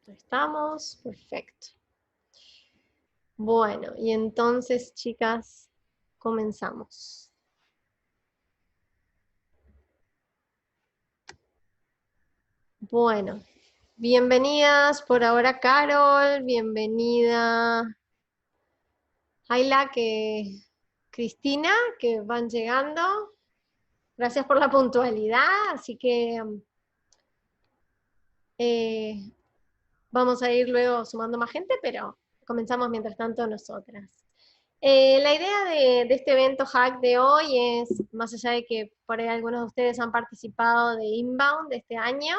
Estamos, perfecto. Bueno, y entonces, chicas, comenzamos. Bueno, bienvenidas por ahora, Carol, bienvenida Ayla, Cristina, que van llegando. Gracias por la puntualidad, así que vamos a ir luego sumando más gente, pero comenzamos mientras tanto nosotras. La idea de este evento hack de hoy es, más allá de que por ahí algunos de ustedes han participado de Inbound de este año,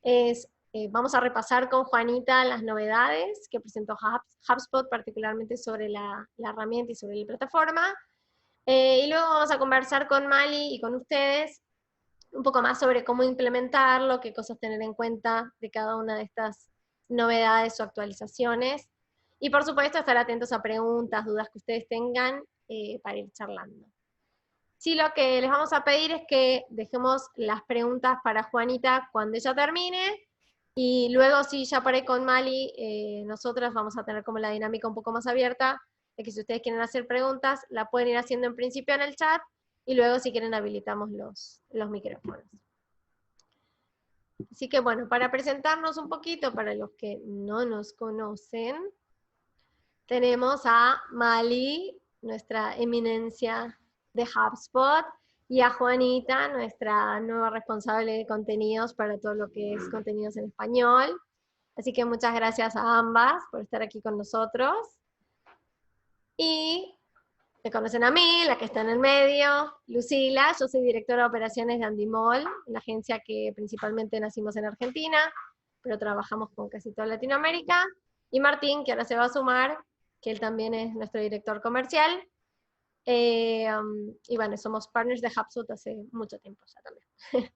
es vamos a repasar con Juanita las novedades que presentó HubSpot, particularmente sobre la herramienta y sobre la plataforma. Y luego vamos a conversar con Mali y con ustedes un poco más sobre cómo implementarlo, qué cosas tener en cuenta de cada una de estas novedades o actualizaciones. Y por supuesto, estar atentos a preguntas, dudas que ustedes tengan para ir charlando. Sí, lo que les vamos a pedir es que dejemos las preguntas para Juanita cuando ella termine, y luego sí, ya por ahí con Mali, nosotras vamos a tener como la dinámica un poco más abierta, de que si ustedes quieren hacer preguntas, la pueden ir haciendo en principio en el chat, y luego si quieren habilitamos los micrófonos. Así que bueno, para presentarnos un poquito, para los que no nos conocen, tenemos a Mali, nuestra eminencia de HubSpot, y a Juanita, nuestra nueva responsable de contenidos para todo lo que es contenidos en español. Así que muchas gracias a ambas por estar aquí con nosotros. Y me conocen a mí, la que está en el medio, Lucila. Yo soy directora de operaciones de Andimol, una agencia que principalmente nacimos en Argentina, pero trabajamos con casi toda Latinoamérica. Y Martín, que ahora se va a sumar, que él también es nuestro director comercial. Y bueno, somos partners de HubSpot hace mucho tiempo ya también.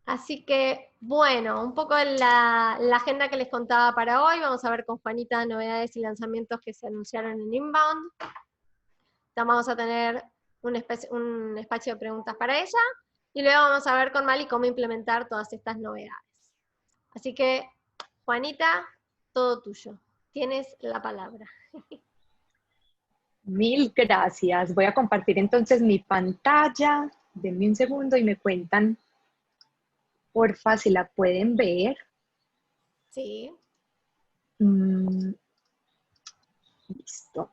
Así que, bueno, un poco la agenda que les contaba para hoy. Vamos a ver con Juanita novedades y lanzamientos que se anunciaron en Inbound. Vamos a tener un espacio de preguntas para ella. Y luego vamos a ver con Mali cómo implementar todas estas novedades. Así que, Juanita, todo tuyo. Tienes la palabra. Mil gracias. Voy a compartir entonces mi pantalla. Denme un segundo y me cuentan, porfa, si la pueden ver. Sí. Listo.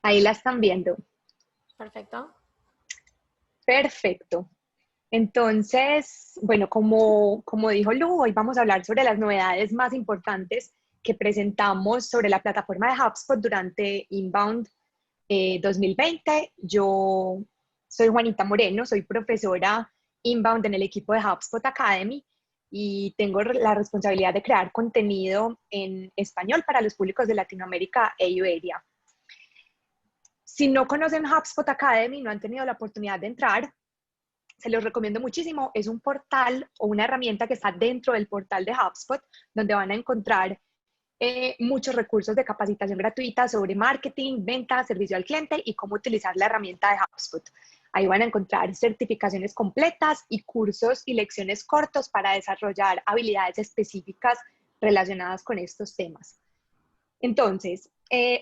Ahí la están viendo. Perfecto. Perfecto. Entonces, bueno, como dijo Lu, hoy vamos a hablar sobre las novedades más importantes que presentamos sobre la plataforma de HubSpot durante Inbound 2020. Yo soy Juanita Moreno, soy profesora Inbound en el equipo de HubSpot Academy y tengo la responsabilidad de crear contenido en español para los públicos de Latinoamérica e Iberia. Si no conocen HubSpot Academy, no han tenido la oportunidad de entrar, se los recomiendo muchísimo. Es un portal o una herramienta que está dentro del portal de HubSpot, donde van a encontrar muchos recursos de capacitación gratuita sobre marketing, ventas, servicio al cliente y cómo utilizar la herramienta de HubSpot. Ahí van a encontrar certificaciones completas y cursos y lecciones cortos para desarrollar habilidades específicas relacionadas con estos temas. Entonces,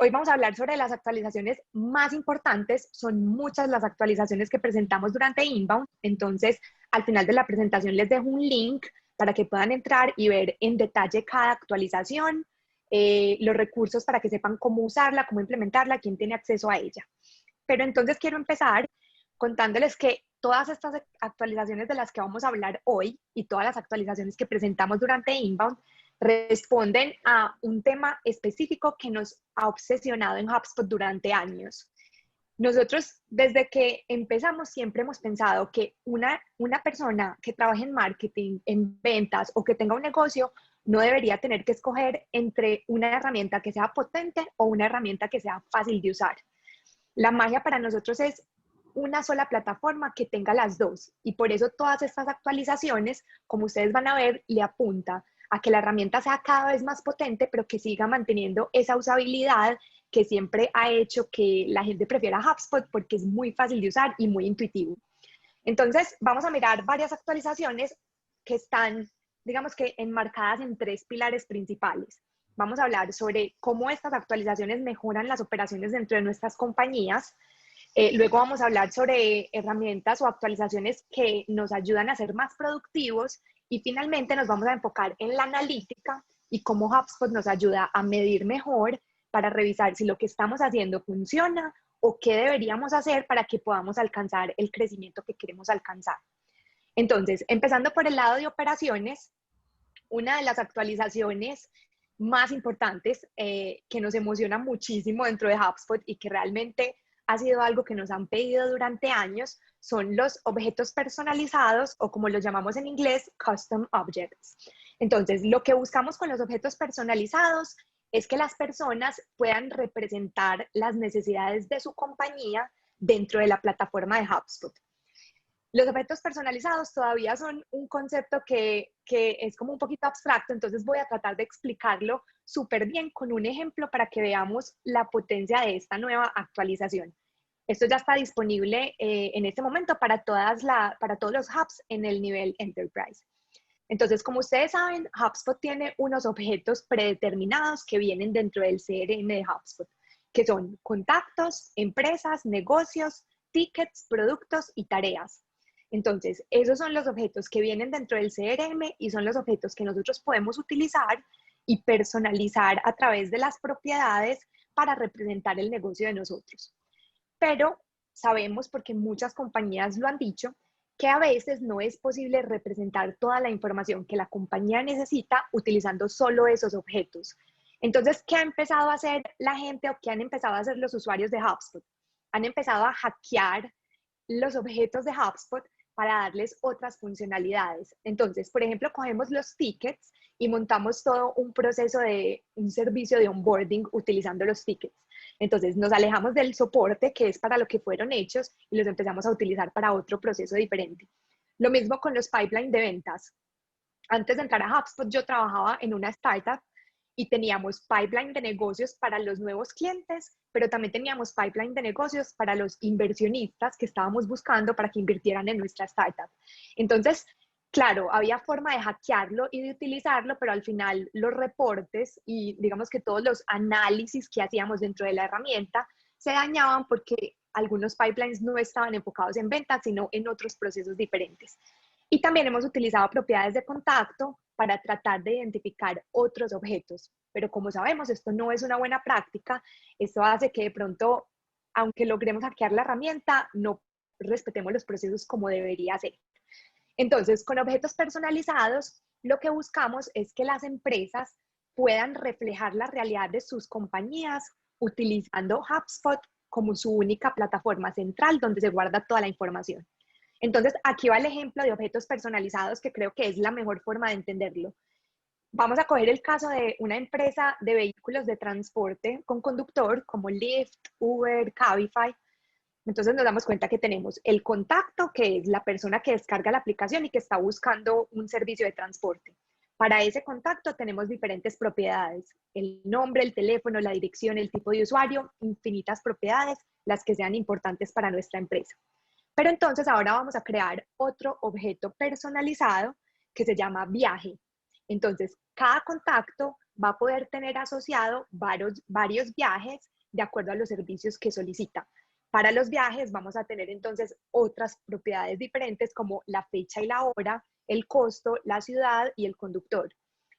hoy vamos a hablar sobre las actualizaciones más importantes. Son muchas las actualizaciones que presentamos durante Inbound. Entonces, al final de la presentación les dejo un link para que puedan entrar y ver en detalle cada actualización, los recursos para que sepan cómo usarla, cómo implementarla, quién tiene acceso a ella. Pero entonces quiero empezar contándoles que todas estas actualizaciones de las que vamos a hablar hoy y todas las actualizaciones que presentamos durante Inbound responden a un tema específico que nos ha obsesionado en HubSpot durante años. Nosotros, desde que empezamos, siempre hemos pensado que una persona que trabaje en marketing, en ventas o que tenga un negocio, no debería tener que escoger entre una herramienta que sea potente o una herramienta que sea fácil de usar. La magia para nosotros es una sola plataforma que tenga las dos, y por eso todas estas actualizaciones, como ustedes van a ver, le apunta a que la herramienta sea cada vez más potente, pero que siga manteniendo esa usabilidad que siempre ha hecho que la gente prefiera HubSpot porque es muy fácil de usar y muy intuitivo. Entonces, vamos a mirar varias actualizaciones que están, digamos que, enmarcadas en 3 pilares principales. Vamos a hablar sobre cómo estas actualizaciones mejoran las operaciones dentro de nuestras compañías. Luego vamos a hablar sobre herramientas o actualizaciones que nos ayudan a ser más productivos. Y finalmente nos vamos a enfocar en la analítica y cómo HubSpot nos ayuda a medir mejor para revisar si lo que estamos haciendo funciona o qué deberíamos hacer para que podamos alcanzar el crecimiento que queremos alcanzar. Entonces, empezando por el lado de operaciones, una de las actualizaciones más importantes que nos emociona muchísimo dentro de HubSpot y que realmente ha sido algo que nos han pedido durante años son los objetos personalizados, o como los llamamos en inglés, Custom Objects. Entonces, lo que buscamos con los objetos personalizados es que las personas puedan representar las necesidades de su compañía dentro de la plataforma de HubSpot. Los objetos personalizados todavía son un concepto que es como un poquito abstracto, entonces voy a tratar de explicarlo súper bien con un ejemplo para que veamos la potencia de esta nueva actualización. Esto ya está disponible en este momento para todos los hubs en el nivel Enterprise. Entonces, como ustedes saben, HubSpot tiene unos objetos predeterminados que vienen dentro del CRM de HubSpot, que son contactos, empresas, negocios, tickets, productos y tareas. Entonces, esos son los objetos que vienen dentro del CRM y son los objetos que nosotros podemos utilizar y personalizar a través de las propiedades para representar el negocio de nosotros. Pero sabemos, porque muchas compañías lo han dicho, que a veces no es posible representar toda la información que la compañía necesita utilizando solo esos objetos. Entonces, ¿qué ha empezado a hacer la gente o qué han empezado a hacer los usuarios de HubSpot? Han empezado a hackear los objetos de HubSpot para darles otras funcionalidades. Entonces, por ejemplo, cogemos los tickets y montamos todo un proceso de un servicio de onboarding utilizando los tickets. Entonces, nos alejamos del soporte, que es para lo que fueron hechos, y los empezamos a utilizar para otro proceso diferente. Lo mismo con los pipelines de ventas. Antes de entrar a HubSpot, yo trabajaba en una startup y teníamos pipeline de negocios para los nuevos clientes, pero también teníamos pipeline de negocios para los inversionistas que estábamos buscando para que invirtieran en nuestra startup. Entonces, claro, había forma de hackearlo y de utilizarlo, pero al final los reportes y digamos que todos los análisis que hacíamos dentro de la herramienta se dañaban porque algunos pipelines no estaban enfocados en ventas, sino en otros procesos diferentes. Y también hemos utilizado propiedades de contacto para tratar de identificar otros objetos. Pero como sabemos, esto no es una buena práctica. Esto hace que de pronto, aunque logremos hackear la herramienta, no respetemos los procesos como debería ser. Entonces, con objetos personalizados, lo que buscamos es que las empresas puedan reflejar la realidad de sus compañías utilizando HubSpot como su única plataforma central donde se guarda toda la información. Entonces, aquí va el ejemplo de objetos personalizados que creo que es la mejor forma de entenderlo. Vamos a coger el caso de una empresa de vehículos de transporte con conductor como Lyft, Uber, Cabify. Entonces nos damos cuenta que tenemos el contacto, que es la persona que descarga la aplicación y que está buscando un servicio de transporte. Para ese contacto tenemos diferentes propiedades: el nombre, el teléfono, la dirección, el tipo de usuario, infinitas propiedades, las que sean importantes para nuestra empresa. Pero entonces ahora vamos a crear otro objeto personalizado que se llama viaje. Entonces, cada contacto va a poder tener asociado varios viajes de acuerdo a los servicios que solicita. Para los viajes vamos a tener entonces otras propiedades diferentes como la fecha y la hora, el costo, la ciudad y el conductor.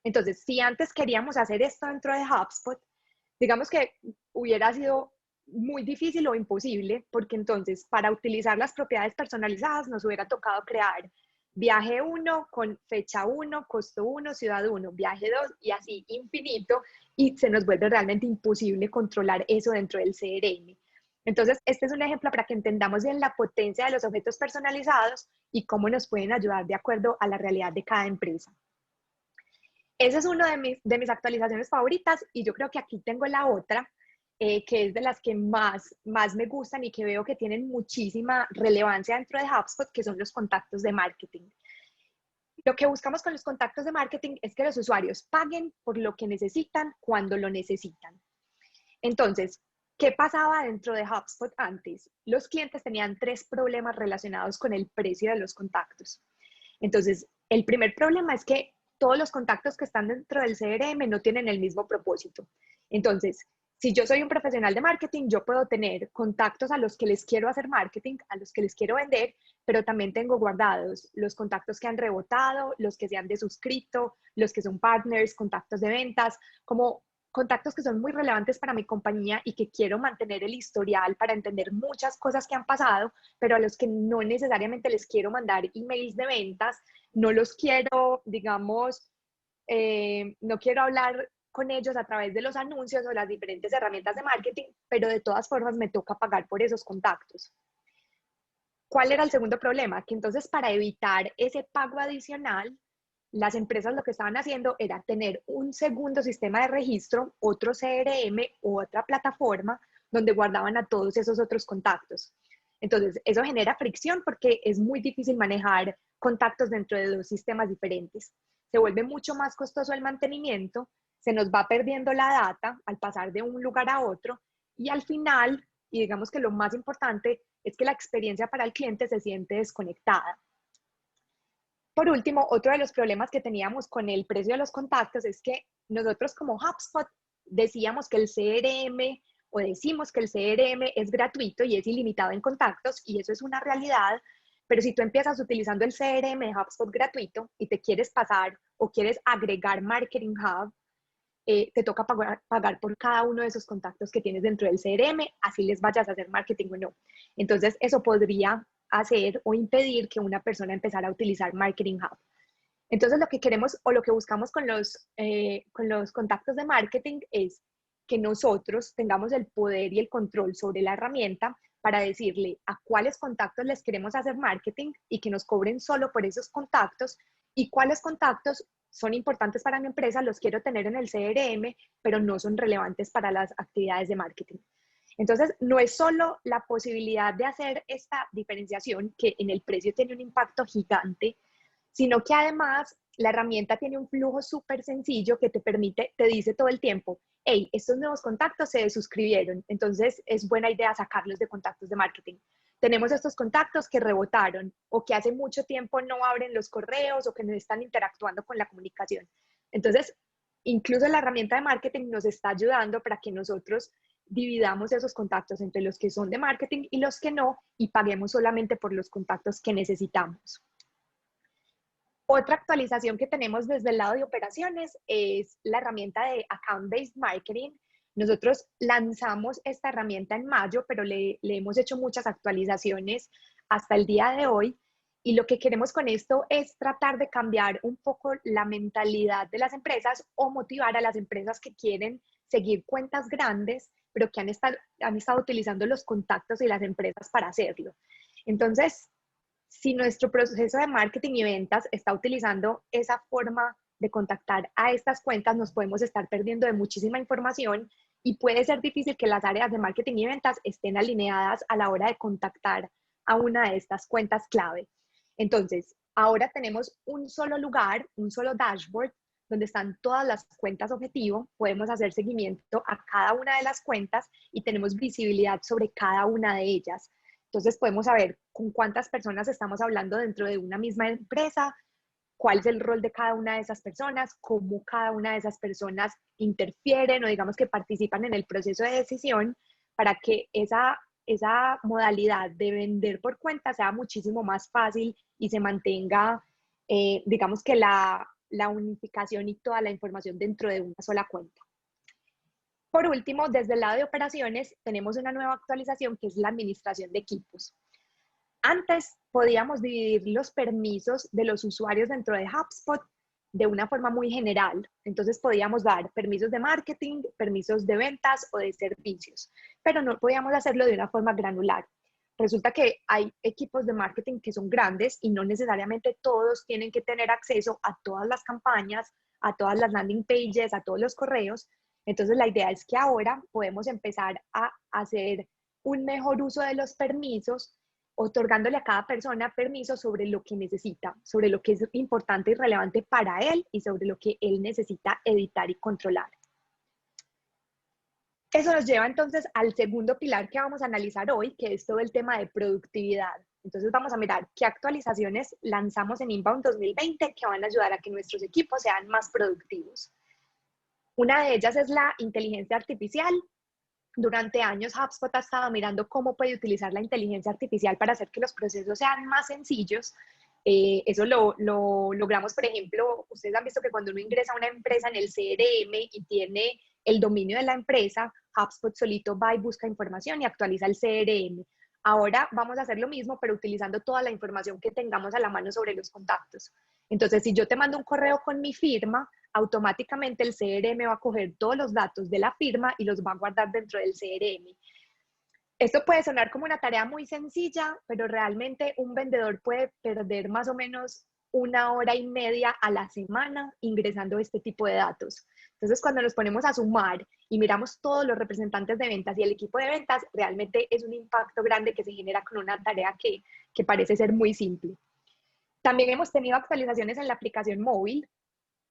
Entonces, si antes queríamos hacer esto dentro de HubSpot, digamos que hubiera sido muy difícil o imposible, porque entonces para utilizar las propiedades personalizadas nos hubiera tocado crear viaje 1 con fecha 1, costo 1, ciudad 1, viaje 2 y así infinito, y se nos vuelve realmente imposible controlar eso dentro del CRM. Entonces, este es un ejemplo para que entendamos bien la potencia de los objetos personalizados y cómo nos pueden ayudar de acuerdo a la realidad de cada empresa. Esa es una de mis actualizaciones favoritas, y yo creo que aquí tengo la otra, que es de las que más me gustan y que veo que tienen muchísima relevancia dentro de HubSpot, que son los contactos de marketing. Lo que buscamos con los contactos de marketing es que los usuarios paguen por lo que necesitan cuando lo necesitan. Entonces, ¿Qué pasaba dentro de HubSpot antes? Los clientes tenían 3 problemas relacionados con el precio de los contactos. Entonces, el primer problema es que todos los contactos que están dentro del CRM no tienen el mismo propósito. Entonces, si yo soy un profesional de marketing, yo puedo tener contactos a los que les quiero hacer marketing, a los que les quiero vender, pero también tengo guardados los contactos que han rebotado, los que se han desuscrito, los que son partners, contactos de ventas, como contactos que son muy relevantes para mi compañía y que quiero mantener el historial para entender muchas cosas que han pasado, pero a los que no necesariamente les quiero mandar emails de ventas, no los quiero, digamos, no quiero hablar con ellos a través de los anuncios o las diferentes herramientas de marketing, pero de todas formas me toca pagar por esos contactos. ¿Cuál era el segundo problema? Que entonces para evitar ese pago adicional, las empresas lo que estaban haciendo era tener un segundo sistema de registro, otro CRM o otra plataforma donde guardaban a todos esos otros contactos. Entonces, eso genera fricción porque es muy difícil manejar contactos dentro de 2 sistemas diferentes. Se vuelve mucho más costoso el mantenimiento, se nos va perdiendo la data al pasar de un lugar a otro y al final, y digamos que lo más importante, es que la experiencia para el cliente se siente desconectada. Por último, otro de los problemas que teníamos con el precio de los contactos es que nosotros como HubSpot decíamos que el CRM o decimos que el CRM es gratuito y es ilimitado en contactos y eso es una realidad, pero si tú empiezas utilizando el CRM de HubSpot gratuito y te quieres pasar o quieres agregar Marketing Hub, te toca pagar por cada uno de esos contactos que tienes dentro del CRM, así les vayas a hacer marketing o no. Entonces, eso podría hacer o impedir que una persona empezara a utilizar Marketing Hub. Entonces, lo que queremos o lo que buscamos con los contactos de marketing es que nosotros tengamos el poder y el control sobre la herramienta para decirle a cuáles contactos les queremos hacer marketing y que nos cobren solo por esos contactos y cuáles contactos son importantes para mi empresa, los quiero tener en el CRM, pero no son relevantes para las actividades de marketing. Entonces, no es solo la posibilidad de hacer esta diferenciación, que en el precio tiene un impacto gigante, sino que además la herramienta tiene un flujo súper sencillo que te permite, te dice todo el tiempo, hey, estos nuevos contactos se suscribieron, entonces es buena idea sacarlos de contactos de marketing. Tenemos estos contactos que rebotaron o que hace mucho tiempo no abren los correos o que no están interactuando con la comunicación. Entonces, incluso la herramienta de marketing nos está ayudando para que nosotros dividamos esos contactos entre los que son de marketing y los que no y paguemos solamente por los contactos que necesitamos. Otra actualización que tenemos desde el lado de operaciones es la herramienta de Account-Based Marketing. Nosotros lanzamos esta herramienta en mayo, pero le hemos hecho muchas actualizaciones hasta el día de hoy. Y lo que queremos con esto es tratar de cambiar un poco la mentalidad de las empresas o motivar a las empresas que quieren seguir cuentas grandes, pero que han estado utilizando los contactos y las empresas para hacerlo. Entonces, si nuestro proceso de marketing y ventas está utilizando esa forma de contactar a estas cuentas, nos podemos estar perdiendo de muchísima información y puede ser difícil que las áreas de marketing y ventas estén alineadas a la hora de contactar a una de estas cuentas clave. Entonces, ahora tenemos un solo lugar, un solo dashboard, donde están todas las cuentas objetivo, podemos hacer seguimiento a cada una de las cuentas y tenemos visibilidad sobre cada una de ellas. Entonces podemos saber con cuántas personas estamos hablando dentro de una misma empresa, cuál es el rol de cada una de esas personas, cómo cada una de esas personas interfieren o digamos que participan en el proceso de decisión para que esa modalidad de vender por cuenta sea muchísimo más fácil y se mantenga, digamos que la unificación y toda la información dentro de una sola cuenta. Por último, desde el lado de operaciones, tenemos una nueva actualización que es la administración de equipos. Antes podíamos dividir los permisos de los usuarios dentro de HubSpot de una forma muy general. Entonces podíamos dar permisos de marketing, permisos de ventas o de servicios, pero no podíamos hacerlo de una forma granular. Resulta que hay equipos de marketing que son grandes y no necesariamente todos tienen que tener acceso a todas las campañas, a todas las landing pages, a todos los correos. Entonces la idea es que ahora podemos empezar a hacer un mejor uso de los permisos, otorgándole a cada persona permisos sobre lo que necesita, sobre lo que es importante y relevante para él y sobre lo que él necesita editar y controlar. Eso nos lleva entonces al segundo pilar que vamos a analizar hoy, que es todo el tema de productividad. Entonces vamos a mirar qué actualizaciones lanzamos en Inbound 2020 que van a ayudar a que nuestros equipos sean más productivos. Una de ellas es la inteligencia artificial. Durante años HubSpot ha estado mirando cómo puede utilizar la inteligencia artificial para hacer que los procesos sean más sencillos. Eso lo logramos, por ejemplo, ustedes han visto que cuando uno ingresa a una empresa en el CRM y tiene el dominio de la empresa, HubSpot solito va y busca información y actualiza el CRM. Ahora vamos a hacer lo mismo, pero utilizando toda la información que tengamos a la mano sobre los contactos. Entonces, si yo te mando un correo con mi firma, automáticamente el CRM va a coger todos los datos de la firma y los va a guardar dentro del CRM. Esto puede sonar como una tarea muy sencilla, pero realmente un vendedor puede perder más o menos 1 hora y media a la semana ingresando este tipo de datos. Entonces, cuando nos ponemos a sumar y miramos todos los representantes de ventas y el equipo de ventas, realmente es un impacto grande que se genera con una tarea que parece ser muy simple. También hemos tenido actualizaciones en la aplicación móvil.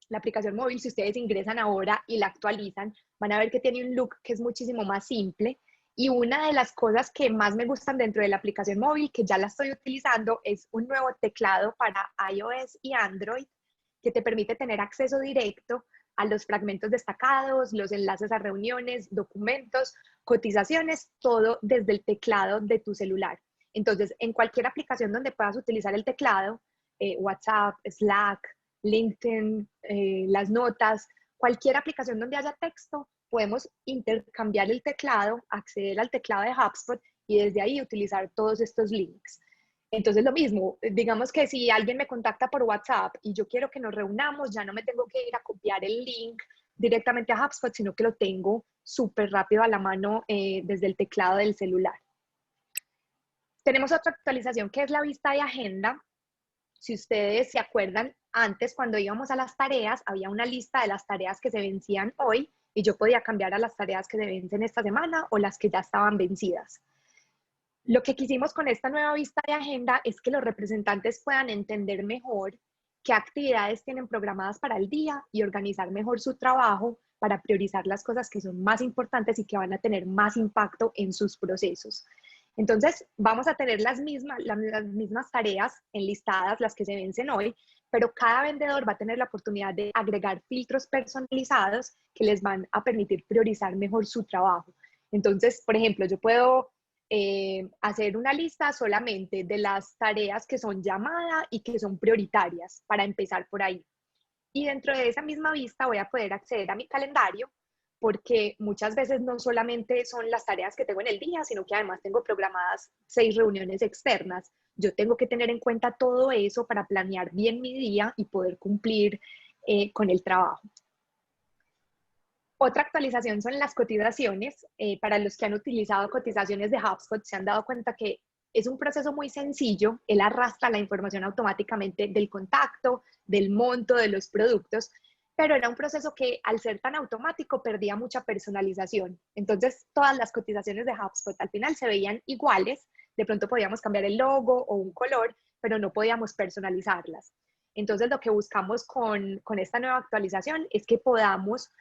La aplicación móvil, si ustedes ingresan ahora y la actualizan, van a ver que tiene un look que es muchísimo más simple. Y una de las cosas que más me gustan dentro de la aplicación móvil, que ya la estoy utilizando, es un nuevo teclado para iOS y Android que te permite tener acceso directo a los fragmentos destacados, los enlaces a reuniones, documentos, cotizaciones, todo desde el teclado de tu celular. Entonces, en cualquier aplicación donde puedas utilizar el teclado, WhatsApp, Slack, LinkedIn, las notas, cualquier aplicación donde haya texto, podemos intercambiar el teclado, acceder al teclado de HubSpot y desde ahí utilizar todos estos links. Entonces lo mismo, digamos que si alguien me contacta por WhatsApp y yo quiero que nos reunamos, ya no me tengo que ir a copiar el link directamente a HubSpot, sino que lo tengo súper rápido a la mano desde el teclado del celular. Tenemos otra actualización que es la vista de agenda. Si ustedes se acuerdan, antes cuando íbamos a las tareas, había una lista de las tareas que se vencían hoy y yo podía cambiar a las tareas que se vencen esta semana o las que ya estaban vencidas. Lo que quisimos con esta nueva vista de agenda es que los representantes puedan entender mejor qué actividades tienen programadas para el día y organizar mejor su trabajo para priorizar las cosas que son más importantes y que van a tener más impacto en sus procesos. Entonces, vamos a tener las mismas tareas enlistadas, las que se vencen hoy, pero cada vendedor va a tener la oportunidad de agregar filtros personalizados que les van a permitir priorizar mejor su trabajo. Entonces, por ejemplo, yo puedo hacer una lista solamente de las tareas que son llamadas y que son prioritarias para empezar por ahí. Y dentro de esa misma vista voy a poder acceder a mi calendario porque muchas veces no solamente son las tareas que tengo en el día, sino que además tengo programadas 6 reuniones externas. Yo tengo que tener en cuenta todo eso para planear bien mi día y poder cumplir con el trabajo. Otra actualización son las cotizaciones. Para los que han utilizado cotizaciones de HubSpot se han dado cuenta que es un proceso muy sencillo. Él arrastra la información automáticamente del contacto, del monto, de los productos, pero era un proceso que al ser tan automático perdía mucha personalización. Entonces todas las cotizaciones de HubSpot al final se veían iguales. De pronto podíamos cambiar el logo o un color, pero no podíamos personalizarlas. Entonces lo que buscamos con esta nueva actualización es que podamos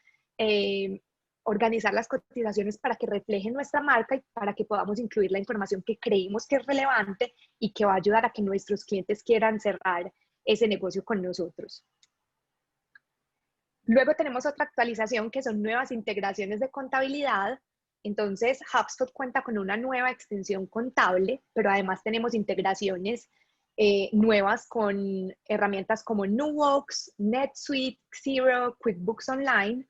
organizar las cotizaciones para que reflejen nuestra marca y para que podamos incluir la información que creemos que es relevante y que va a ayudar a que nuestros clientes quieran cerrar ese negocio con nosotros. Luego tenemos otra actualización que son nuevas integraciones de contabilidad. Entonces, HubSpot cuenta con una nueva extensión contable, pero además tenemos integraciones nuevas con herramientas como Nuvox, NetSuite, Xero, QuickBooks Online,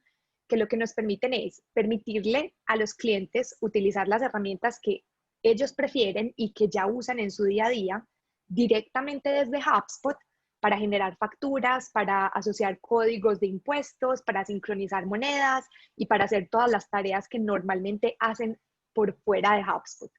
que lo que nos permiten es permitirle a los clientes utilizar las herramientas que ellos prefieren y que ya usan en su día a día directamente desde HubSpot para generar facturas, para asociar códigos de impuestos, para sincronizar monedas y para hacer todas las tareas que normalmente hacen por fuera de HubSpot.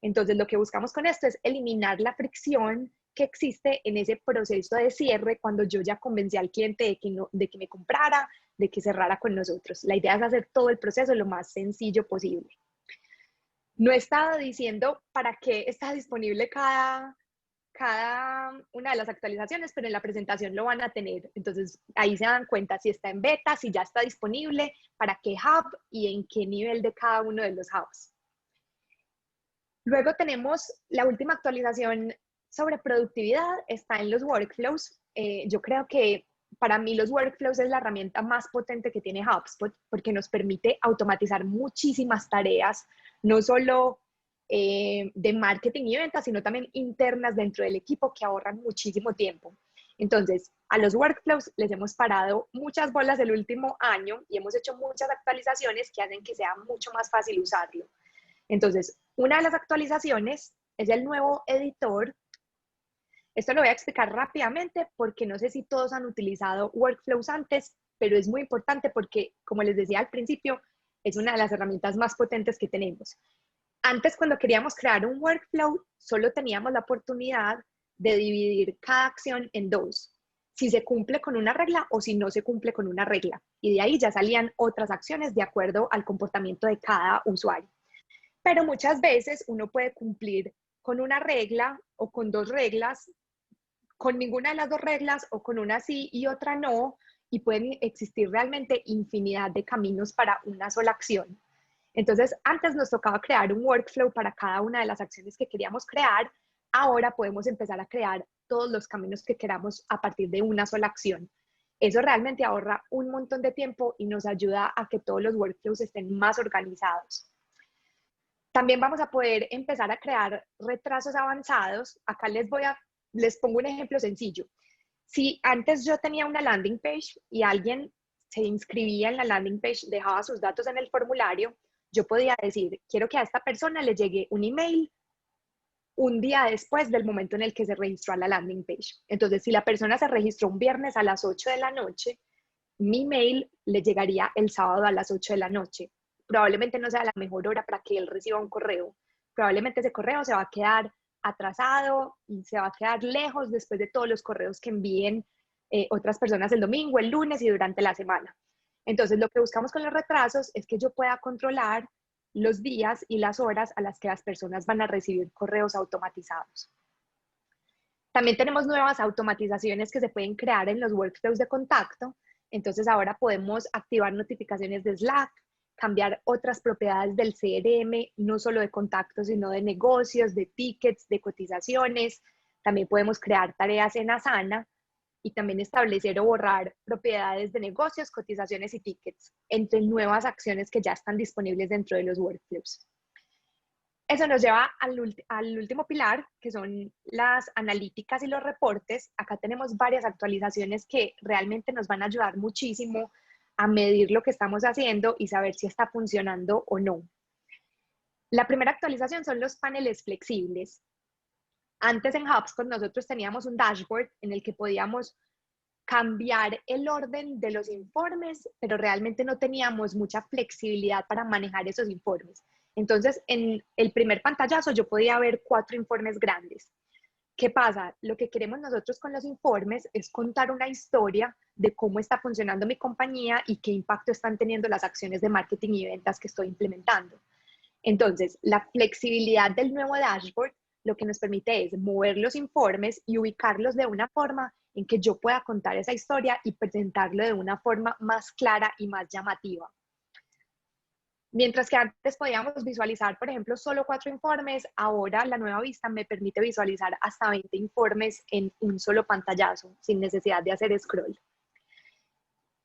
Entonces, lo que buscamos con esto es eliminar la fricción que existe en ese proceso de cierre cuando yo ya convencí al cliente de que me comprara, de que cerrara con nosotros. La idea es hacer todo el proceso lo más sencillo posible. No he estado diciendo para qué está disponible cada cada una de las actualizaciones, pero en la presentación lo van a tener. Entonces, ahí se dan cuenta si está en beta, si ya está disponible, para qué hub y en qué nivel de cada uno de los hubs. Luego tenemos la última actualización sobre productividad, está en los workflows. Yo creo que para mí los workflows es la herramienta más potente que tiene HubSpot porque nos permite automatizar muchísimas tareas, no solo de marketing y ventas, sino también internas dentro del equipo que ahorran muchísimo tiempo. Entonces, a los workflows les hemos parado muchas bolas el último año y hemos hecho muchas actualizaciones que hacen que sea mucho más fácil usarlo. Entonces, una de las actualizaciones es el nuevo editor. Esto lo voy a explicar rápidamente porque no sé si todos han utilizado workflows antes, pero es muy importante porque, como les decía al principio, es una de las herramientas más potentes que tenemos. Antes, cuando queríamos crear un workflow, solo teníamos la oportunidad de dividir cada acción en dos, si se cumple con una regla o si no se cumple con una regla. Y de ahí ya salían otras acciones de acuerdo al comportamiento de cada usuario. Pero muchas veces uno puede cumplir con una regla o con dos reglas, con ninguna de las dos reglas o con una sí y otra no, y pueden existir realmente infinidad de caminos para una sola acción. Entonces, antes nos tocaba crear un workflow para cada una de las acciones que queríamos crear. Ahora podemos empezar a crear todos los caminos que queramos a partir de una sola acción. Eso realmente ahorra un montón de tiempo y nos ayuda a que todos los workflows estén más organizados. También vamos a poder empezar a crear retrasos avanzados. Acá les pongo un ejemplo sencillo. Si antes yo tenía una landing page y alguien se inscribía en la landing page, dejaba sus datos en el formulario, yo podía decir, quiero que a esta persona le llegue un email un día después del momento en el que se registró a la landing page. Entonces, si la persona se registró un viernes a las 8 de la noche, mi mail le llegaría el sábado a las 8 de la noche. Probablemente no sea la mejor hora para que él reciba un correo. Probablemente ese correo se va a quedar atrasado y se va a quedar lejos después de todos los correos que envíen otras personas el domingo, el lunes y durante la semana. Entonces, lo que buscamos con los retrasos es que yo pueda controlar los días y las horas a las que las personas van a recibir correos automatizados. También tenemos nuevas automatizaciones que se pueden crear en los workflows de contacto. Entonces, ahora podemos activar notificaciones de Slack, cambiar otras propiedades del CRM, no solo de contactos, sino de negocios, de tickets, de cotizaciones. También podemos crear tareas en Asana y también establecer o borrar propiedades de negocios, cotizaciones y tickets entre nuevas acciones que ya están disponibles dentro de los workflows. Eso nos lleva al último pilar, que son las analíticas y los reportes. Acá tenemos varias actualizaciones que realmente nos van a ayudar muchísimo a medir lo que estamos haciendo y saber si está funcionando o no. La primera actualización son los paneles flexibles. Antes en HubSpot nosotros teníamos un dashboard en el que podíamos cambiar el orden de los informes, pero realmente no teníamos mucha flexibilidad para manejar esos informes. Entonces, en el primer pantallazo yo podía ver 4 informes grandes. ¿Qué pasa? Lo que queremos nosotros con los informes es contar una historia de cómo está funcionando mi compañía y qué impacto están teniendo las acciones de marketing y ventas que estoy implementando. Entonces, la flexibilidad del nuevo dashboard lo que nos permite es mover los informes y ubicarlos de una forma en que yo pueda contar esa historia y presentarlo de una forma más clara y más llamativa. Mientras que antes podíamos visualizar, por ejemplo, solo 4 informes, ahora la nueva vista me permite visualizar hasta 20 informes en un solo pantallazo, sin necesidad de hacer scroll.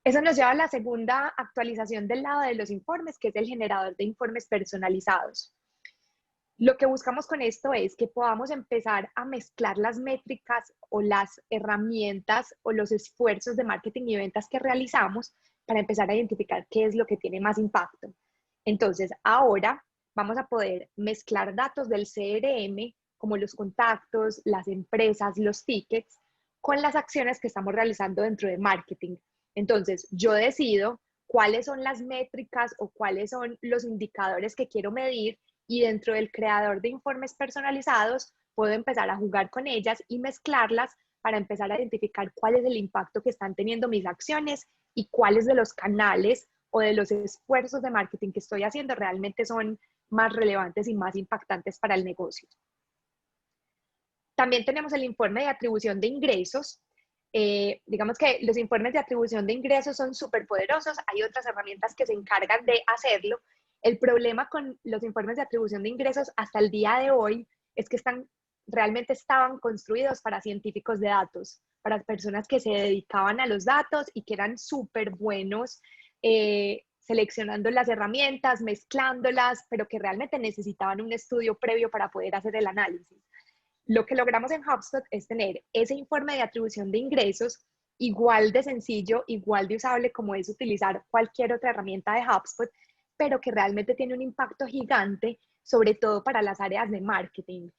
Eso nos lleva a la segunda actualización del lado de los informes, que es el generador de informes personalizados. Lo que buscamos con esto es que podamos empezar a mezclar las métricas o las herramientas o los esfuerzos de marketing y ventas que realizamos para empezar a identificar qué es lo que tiene más impacto. Entonces, ahora vamos a poder mezclar datos del CRM, como los contactos, las empresas, los tickets, con las acciones que estamos realizando dentro de marketing. Entonces, yo decido cuáles son las métricas o cuáles son los indicadores que quiero medir y dentro del creador de informes personalizados puedo empezar a jugar con ellas y mezclarlas para empezar a identificar cuál es el impacto que están teniendo mis acciones y cuáles de los canales o de los esfuerzos de marketing que estoy haciendo realmente son más relevantes y más impactantes para el negocio. También tenemos el informe de atribución de ingresos. Digamos que los informes de atribución de ingresos son súper poderosos, hay otras herramientas que se encargan de hacerlo. El problema con los informes de atribución de ingresos hasta el día de hoy es que realmente estaban construidos para científicos de datos, para personas que se dedicaban a los datos y que eran súper buenos seleccionando las herramientas, mezclándolas, pero que realmente necesitaban un estudio previo para poder hacer el análisis. Lo que logramos en HubSpot es tener ese informe de atribución de ingresos igual de sencillo, igual de usable como es utilizar cualquier otra herramienta de HubSpot, pero que realmente tiene un impacto gigante, sobre todo para las áreas de marketing.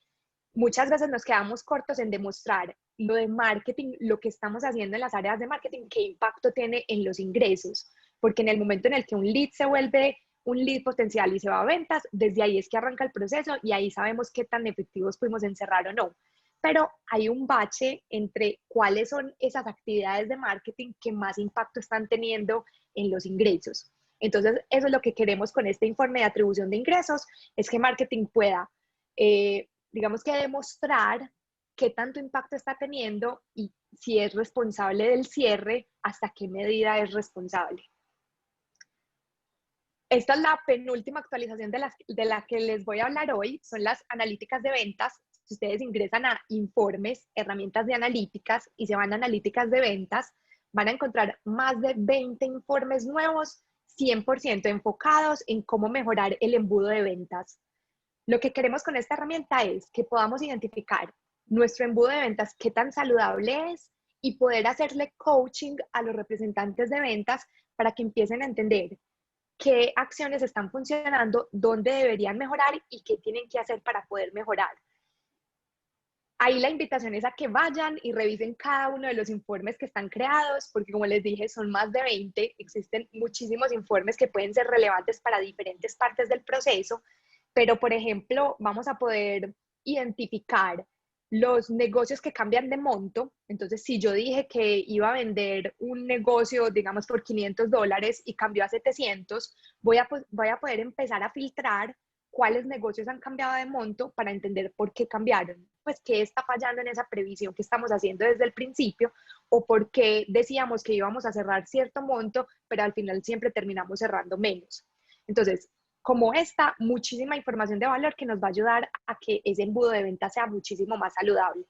Muchas veces nos quedamos cortos en demostrar lo de marketing, lo que estamos haciendo en las áreas de marketing, qué impacto tiene en los ingresos, porque en el momento en el que un lead se vuelve un lead potencial y se va a ventas, desde ahí es que arranca el proceso y ahí sabemos qué tan efectivos pudimos encerrar o no. Pero hay un bache entre cuáles son esas actividades de marketing que más impacto están teniendo en los ingresos. Entonces, eso es lo que queremos con este informe de atribución de ingresos, es que marketing pueda, digamos que demostrar qué tanto impacto está teniendo y si es responsable del cierre, hasta qué medida es responsable. Esta es la penúltima actualización de la que les voy a hablar hoy, son las analíticas de ventas. Si ustedes ingresan a informes, herramientas de analíticas y se van a analíticas de ventas, van a encontrar más de 20 informes nuevos, 100% enfocados en cómo mejorar el embudo de ventas. Lo que queremos con esta herramienta es que podamos identificar nuestro embudo de ventas, qué tan saludable es, y poder hacerle coaching a los representantes de ventas para que empiecen a entender qué acciones están funcionando, dónde deberían mejorar y qué tienen que hacer para poder mejorar. Ahí la invitación es a que vayan y revisen cada uno de los informes que están creados, porque como les dije, son más de 20, existen muchísimos informes que pueden ser relevantes para diferentes partes del proceso, pero por ejemplo, vamos a poder identificar los negocios que cambian de monto. Entonces, si yo dije que iba a vender un negocio, digamos, por $500 y cambió a 700, voy a poder empezar a filtrar cuáles negocios han cambiado de monto para entender por qué cambiaron, pues qué está fallando en esa previsión que estamos haciendo desde el principio, o por qué decíamos que íbamos a cerrar cierto monto, pero al final siempre terminamos cerrando menos. Entonces, como esta, muchísima información de valor que nos va a ayudar a que ese embudo de venta sea muchísimo más saludable.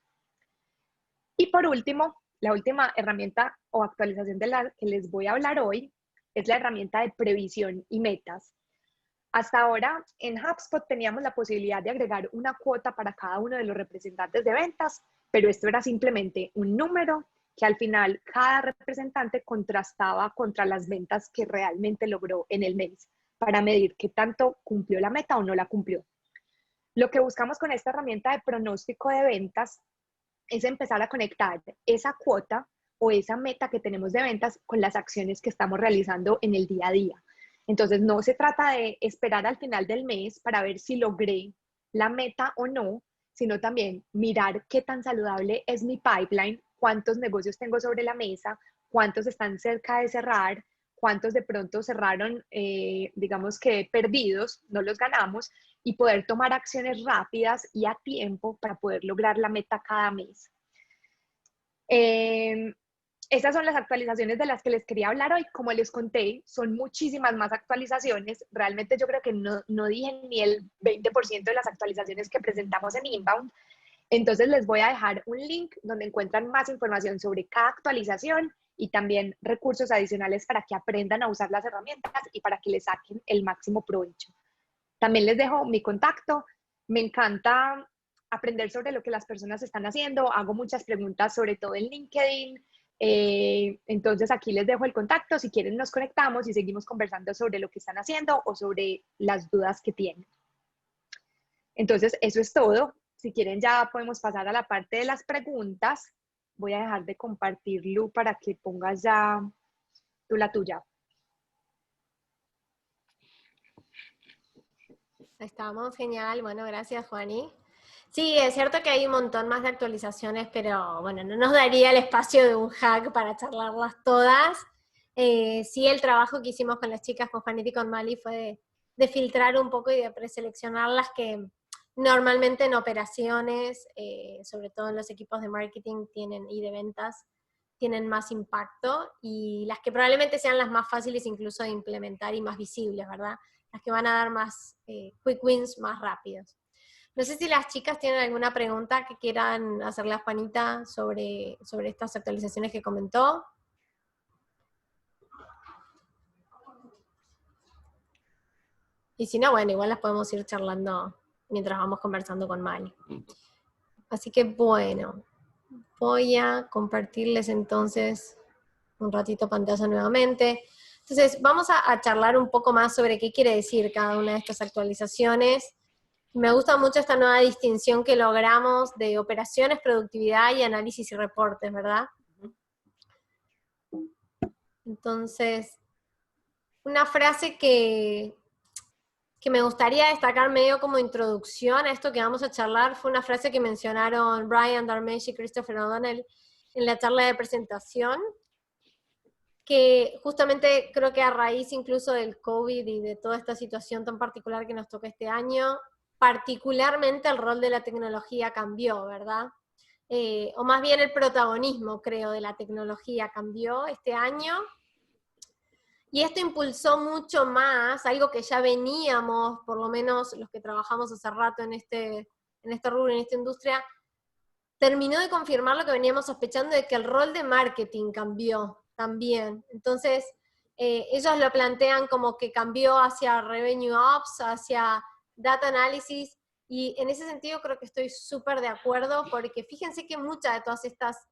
Y por último, la última herramienta o actualización de la que les voy a hablar hoy es la herramienta de previsión y metas. Hasta ahora en HubSpot teníamos la posibilidad de agregar una cuota para cada uno de los representantes de ventas, pero esto era simplemente un número que al final cada representante contrastaba contra las ventas que realmente logró en el mes, para medir qué tanto cumplió la meta o no la cumplió. Lo que buscamos con esta herramienta de pronóstico de ventas es empezar a conectar esa cuota o esa meta que tenemos de ventas con las acciones que estamos realizando en el día a día. Entonces, no se trata de esperar al final del mes para ver si logré la meta o no, sino también mirar qué tan saludable es mi pipeline, cuántos negocios tengo sobre la mesa, cuántos están cerca de cerrar, cuántos de pronto cerraron, digamos que perdidos, no los ganamos, y poder tomar acciones rápidas y a tiempo para poder lograr la meta cada mes. Estas son las actualizaciones de las que les quería hablar hoy. Como les conté, son muchísimas más actualizaciones. Realmente yo creo que no dije ni el 20% de las actualizaciones que presentamos en Inbound. Entonces les voy a dejar un link donde encuentran más información sobre cada actualización y también recursos adicionales para que aprendan a usar las herramientas y para que les saquen el máximo provecho. También les dejo mi contacto. Me encanta aprender sobre lo que las personas están haciendo. Hago muchas preguntas, sobre todo en LinkedIn. Entonces aquí les dejo el contacto. Si quieren nos conectamos y seguimos conversando sobre lo que están haciendo o sobre las dudas que tienen. Entonces eso es todo. Si quieren ya podemos pasar a la parte de las preguntas. Voy a dejar de compartir, Lu, para que pongas ya tú la tuya. Estamos, genial. Bueno, gracias, Juani. Sí, es cierto que hay un montón más de actualizaciones, pero bueno, no nos daría el espacio de un hack para charlarlas todas. Sí, el trabajo que hicimos con las chicas, con Juanita y con Mali, fue de filtrar un poco y de preseleccionar las que Normalmente en operaciones, sobre todo en los equipos de marketing y de ventas, tienen más impacto, y las que probablemente sean las más fáciles incluso de implementar y más visibles, ¿verdad? Las que van a dar más quick wins más rápidos. No sé si las chicas tienen alguna pregunta que quieran hacerle a Juanita sobre estas actualizaciones que comentó. Y si no, bueno, igual las podemos ir charlando mientras vamos conversando con Mali. Así que bueno, voy a compartirles entonces un ratito pantalla nuevamente. Entonces, vamos a charlar un poco más sobre qué quiere decir cada una de estas actualizaciones. Me gusta mucho esta nueva distinción que logramos de operaciones, productividad y análisis y reportes, ¿verdad? Entonces, una frase que me gustaría destacar medio como introducción a esto que vamos a charlar fue una frase que mencionaron Brian Darmesh y Christopher O'Donnell en la charla de presentación, que justamente creo que a raíz incluso del COVID y de toda esta situación tan particular que nos toca este año, particularmente el rol de la tecnología cambió, ¿verdad? O más bien el protagonismo, creo, de la tecnología cambió este año, y esto impulsó mucho más, algo que ya veníamos, por lo menos los que trabajamos hace rato en este rubro, en esta industria, terminó de confirmar lo que veníamos sospechando, de que el rol de marketing cambió también. Entonces, ellos lo plantean como que cambió hacia Revenue Ops, hacia Data Analysis, y en ese sentido creo que estoy súper de acuerdo, porque fíjense que muchas de todas estas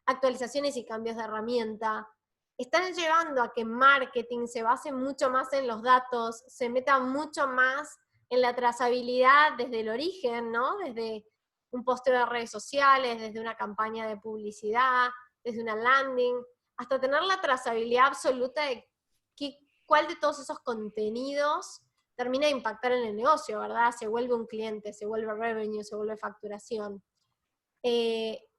actualizaciones y cambios de herramienta están llevando a que marketing se base mucho más en los datos, se meta mucho más en la trazabilidad desde el origen, ¿no? Desde un posteo de redes sociales, desde una campaña de publicidad, desde una landing, hasta tener la trazabilidad absoluta de cuál de todos esos contenidos termina de impactar en el negocio, ¿verdad? Se vuelve un cliente, se vuelve revenue, se vuelve facturación.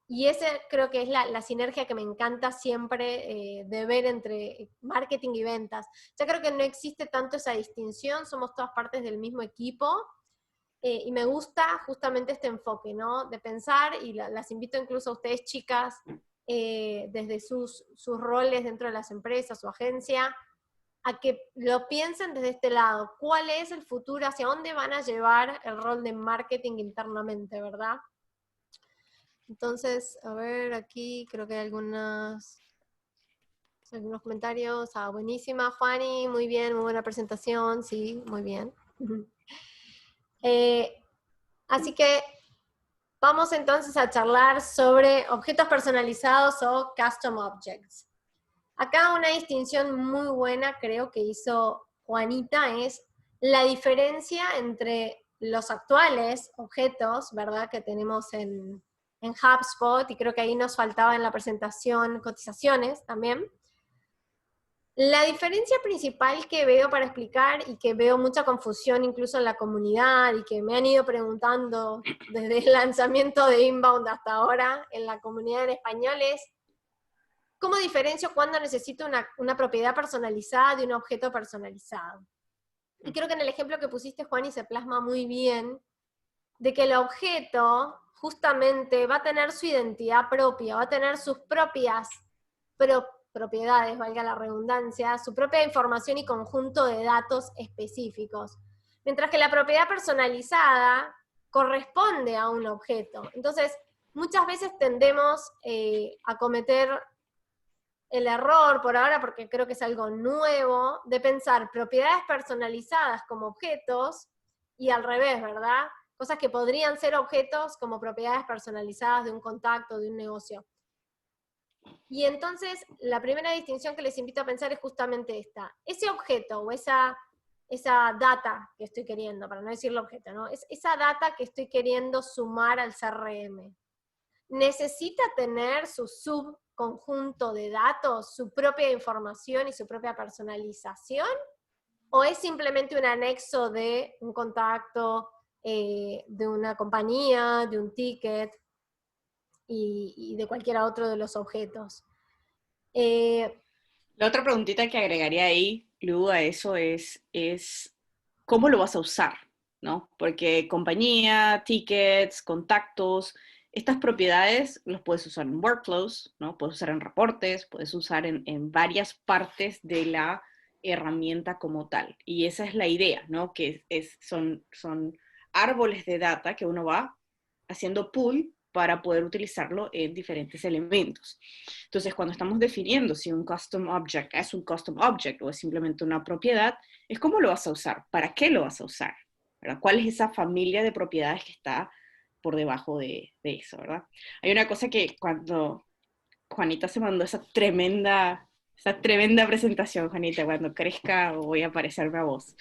Y ese creo que es la sinergia que me encanta siempre de ver entre marketing y ventas. Ya creo que no existe tanto esa distinción, somos todas partes del mismo equipo, y me gusta justamente este enfoque, ¿no? De pensar, y las invito incluso a ustedes chicas, desde sus roles dentro de las empresas, su agencia, a que lo piensen desde este lado. ¿Cuál es el futuro? ¿Hacia dónde van a llevar el rol de marketing internamente, verdad? Entonces, a ver, aquí creo que hay algunos comentarios. Buenísima, Juani, muy bien, muy buena presentación, sí, muy bien. Así que vamos entonces a charlar sobre objetos personalizados o custom objects. Acá una distinción muy buena creo que hizo Juanita es la diferencia entre los actuales objetos, ¿verdad?, que tenemos en HubSpot, y creo que ahí nos faltaba en la presentación cotizaciones también. La diferencia principal que veo para explicar, y que veo mucha confusión incluso en la comunidad, y que me han ido preguntando desde el lanzamiento de Inbound hasta ahora en la comunidad en español, es ¿cómo diferencio cuando necesito una propiedad personalizada de un objeto personalizado? Y creo que en el ejemplo que pusiste, Juani, se plasma muy bien de que el objeto justamente va a tener su identidad propia, va a tener sus propias propiedades, valga la redundancia, su propia información y conjunto de datos específicos. Mientras que la propiedad personalizada corresponde a un objeto. Entonces, muchas veces tendemos a cometer el error por ahora, porque creo que es algo nuevo, de pensar propiedades personalizadas como objetos y al revés, ¿verdad? Cosas que podrían ser objetos como propiedades personalizadas de un contacto, de un negocio. Y entonces, la primera distinción que les invito a pensar es justamente esta. Ese objeto o esa data que estoy queriendo, para no decirlo objeto, ¿no? Es esa data que estoy queriendo sumar al CRM. ¿Necesita tener su subconjunto de datos, su propia información y su propia personalización? ¿O es simplemente un anexo de un contacto, de una compañía, de un ticket y de cualquier otro de los objetos? La otra preguntita que agregaría ahí, Lu, a eso es ¿cómo lo vas a usar? ¿no? Porque compañía, tickets, contactos, estas propiedades los puedes usar en workflows, ¿no? Puedes usar en reportes, puedes usar en varias partes de la herramienta como tal. Y esa es la idea, ¿no? Que son árboles de data que uno va haciendo pool para poder utilizarlo en diferentes elementos. Entonces, cuando estamos definiendo si un custom object es un custom object o es simplemente una propiedad, es cómo lo vas a usar, para qué lo vas a usar, ¿verdad? ¿Cuál es esa familia de propiedades que está por debajo de eso, ¿verdad? Hay una cosa que cuando Juanita se mandó esa tremenda presentación, Juanita, cuando crezca voy a parecerme a vos.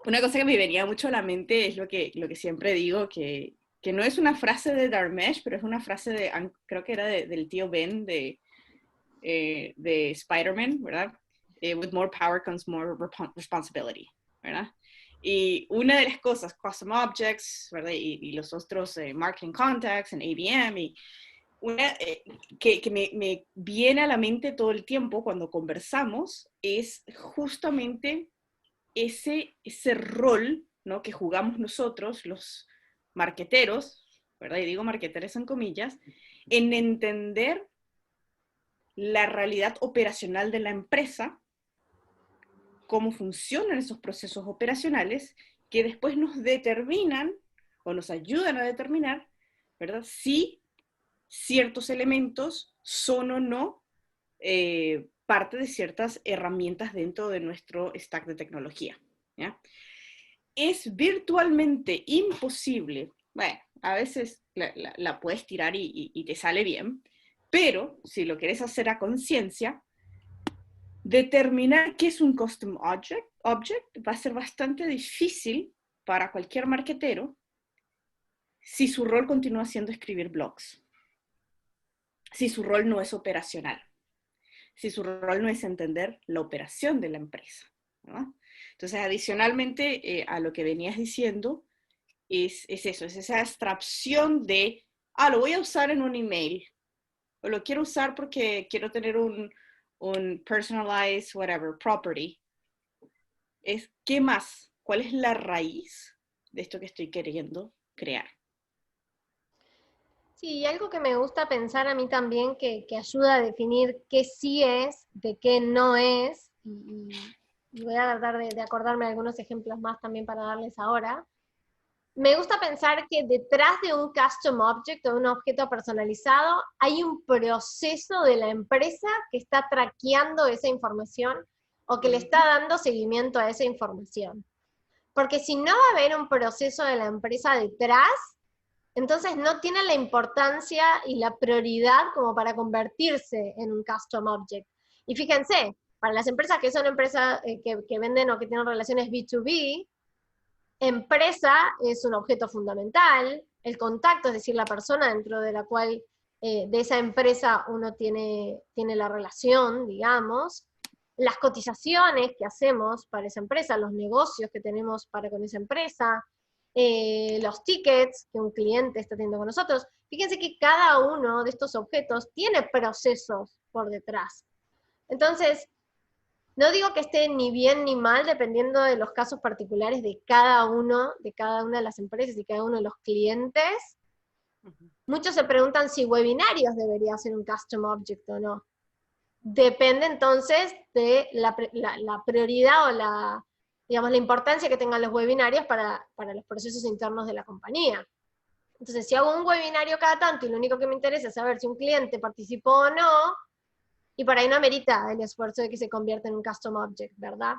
Una cosa que me venía mucho a la mente es lo que siempre digo, que no es una frase de Dharmesh, pero es una frase creo que era del tío Ben de Spider-Man, ¿verdad? With more power comes more responsibility, ¿verdad? Y una de las cosas, custom objects, ¿verdad? Y los otros marketing contacts en ABM, y una que me viene a la mente todo el tiempo cuando conversamos es justamente ese rol, ¿no? Que jugamos nosotros, los marqueteros, ¿verdad? Y digo marqueteros en comillas, en entender la realidad operacional de la empresa, cómo funcionan esos procesos operacionales que después nos determinan o nos ayudan a determinar, ¿verdad? Si ciertos elementos son o no parte de ciertas herramientas dentro de nuestro stack de tecnología, ¿ya? Es virtualmente imposible, bueno, a veces la puedes tirar y te sale bien, pero si lo quieres hacer a conciencia, determinar qué es un custom object va a ser bastante difícil para cualquier marketero si su rol continúa siendo escribir blogs, si su rol no es operacional, si su rol no es entender la operación de la empresa, ¿no? Entonces, adicionalmente a lo que venías diciendo, es eso, es esa abstracción de, lo voy a usar en un email, o lo quiero usar porque quiero tener un personalized, whatever, property. Es, ¿qué más? ¿Cuál es la raíz de esto que estoy queriendo crear? Sí, y algo que me gusta pensar a mí también que ayuda a definir qué sí es, de qué no es, y voy a tratar de acordarme de algunos ejemplos más también para darles ahora. Me gusta pensar que detrás de un custom object o un objeto personalizado hay un proceso de la empresa que está traqueando esa información o que le está dando seguimiento a esa información. Porque si no va a haber un proceso de la empresa detrás, entonces no tiene la importancia y la prioridad como para convertirse en un custom object. Y fíjense, para las empresas que son empresas que venden o que tienen relaciones B2B, empresa es un objeto fundamental, el contacto, es decir, la persona dentro de la cual, de esa empresa uno tiene la relación, digamos, las cotizaciones que hacemos para esa empresa, los negocios que tenemos para con esa empresa, los tickets que un cliente está teniendo con nosotros. Fíjense que cada uno de estos objetos tiene procesos por detrás. Entonces, no digo que esté ni bien ni mal, dependiendo de los casos particulares de cada una de las empresas y cada uno de los clientes. Muchos se preguntan si webinarios debería ser un custom object o no. Depende entonces de la prioridad o digamos, la importancia que tengan los webinarios para los procesos internos de la compañía. Entonces, si hago un webinario cada tanto y lo único que me interesa es saber si un cliente participó o no, y por ahí no amerita el esfuerzo de que se convierta en un custom object, ¿verdad?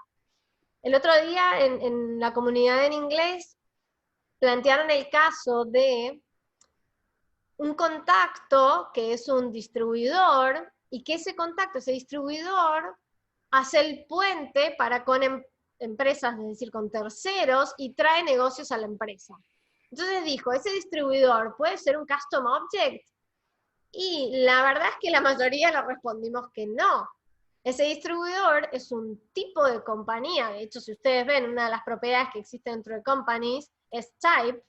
El otro día en la comunidad en inglés plantearon el caso de un contacto que es un distribuidor y que ese contacto, ese distribuidor, hace el puente para con empresas, es decir, con terceros, y trae negocios a la empresa. Entonces dijo, ¿ese distribuidor puede ser un custom object? Y la verdad es que la mayoría le respondimos que no. Ese distribuidor es un tipo de compañía. De hecho, si ustedes ven, una de las propiedades que existe dentro de companies es type,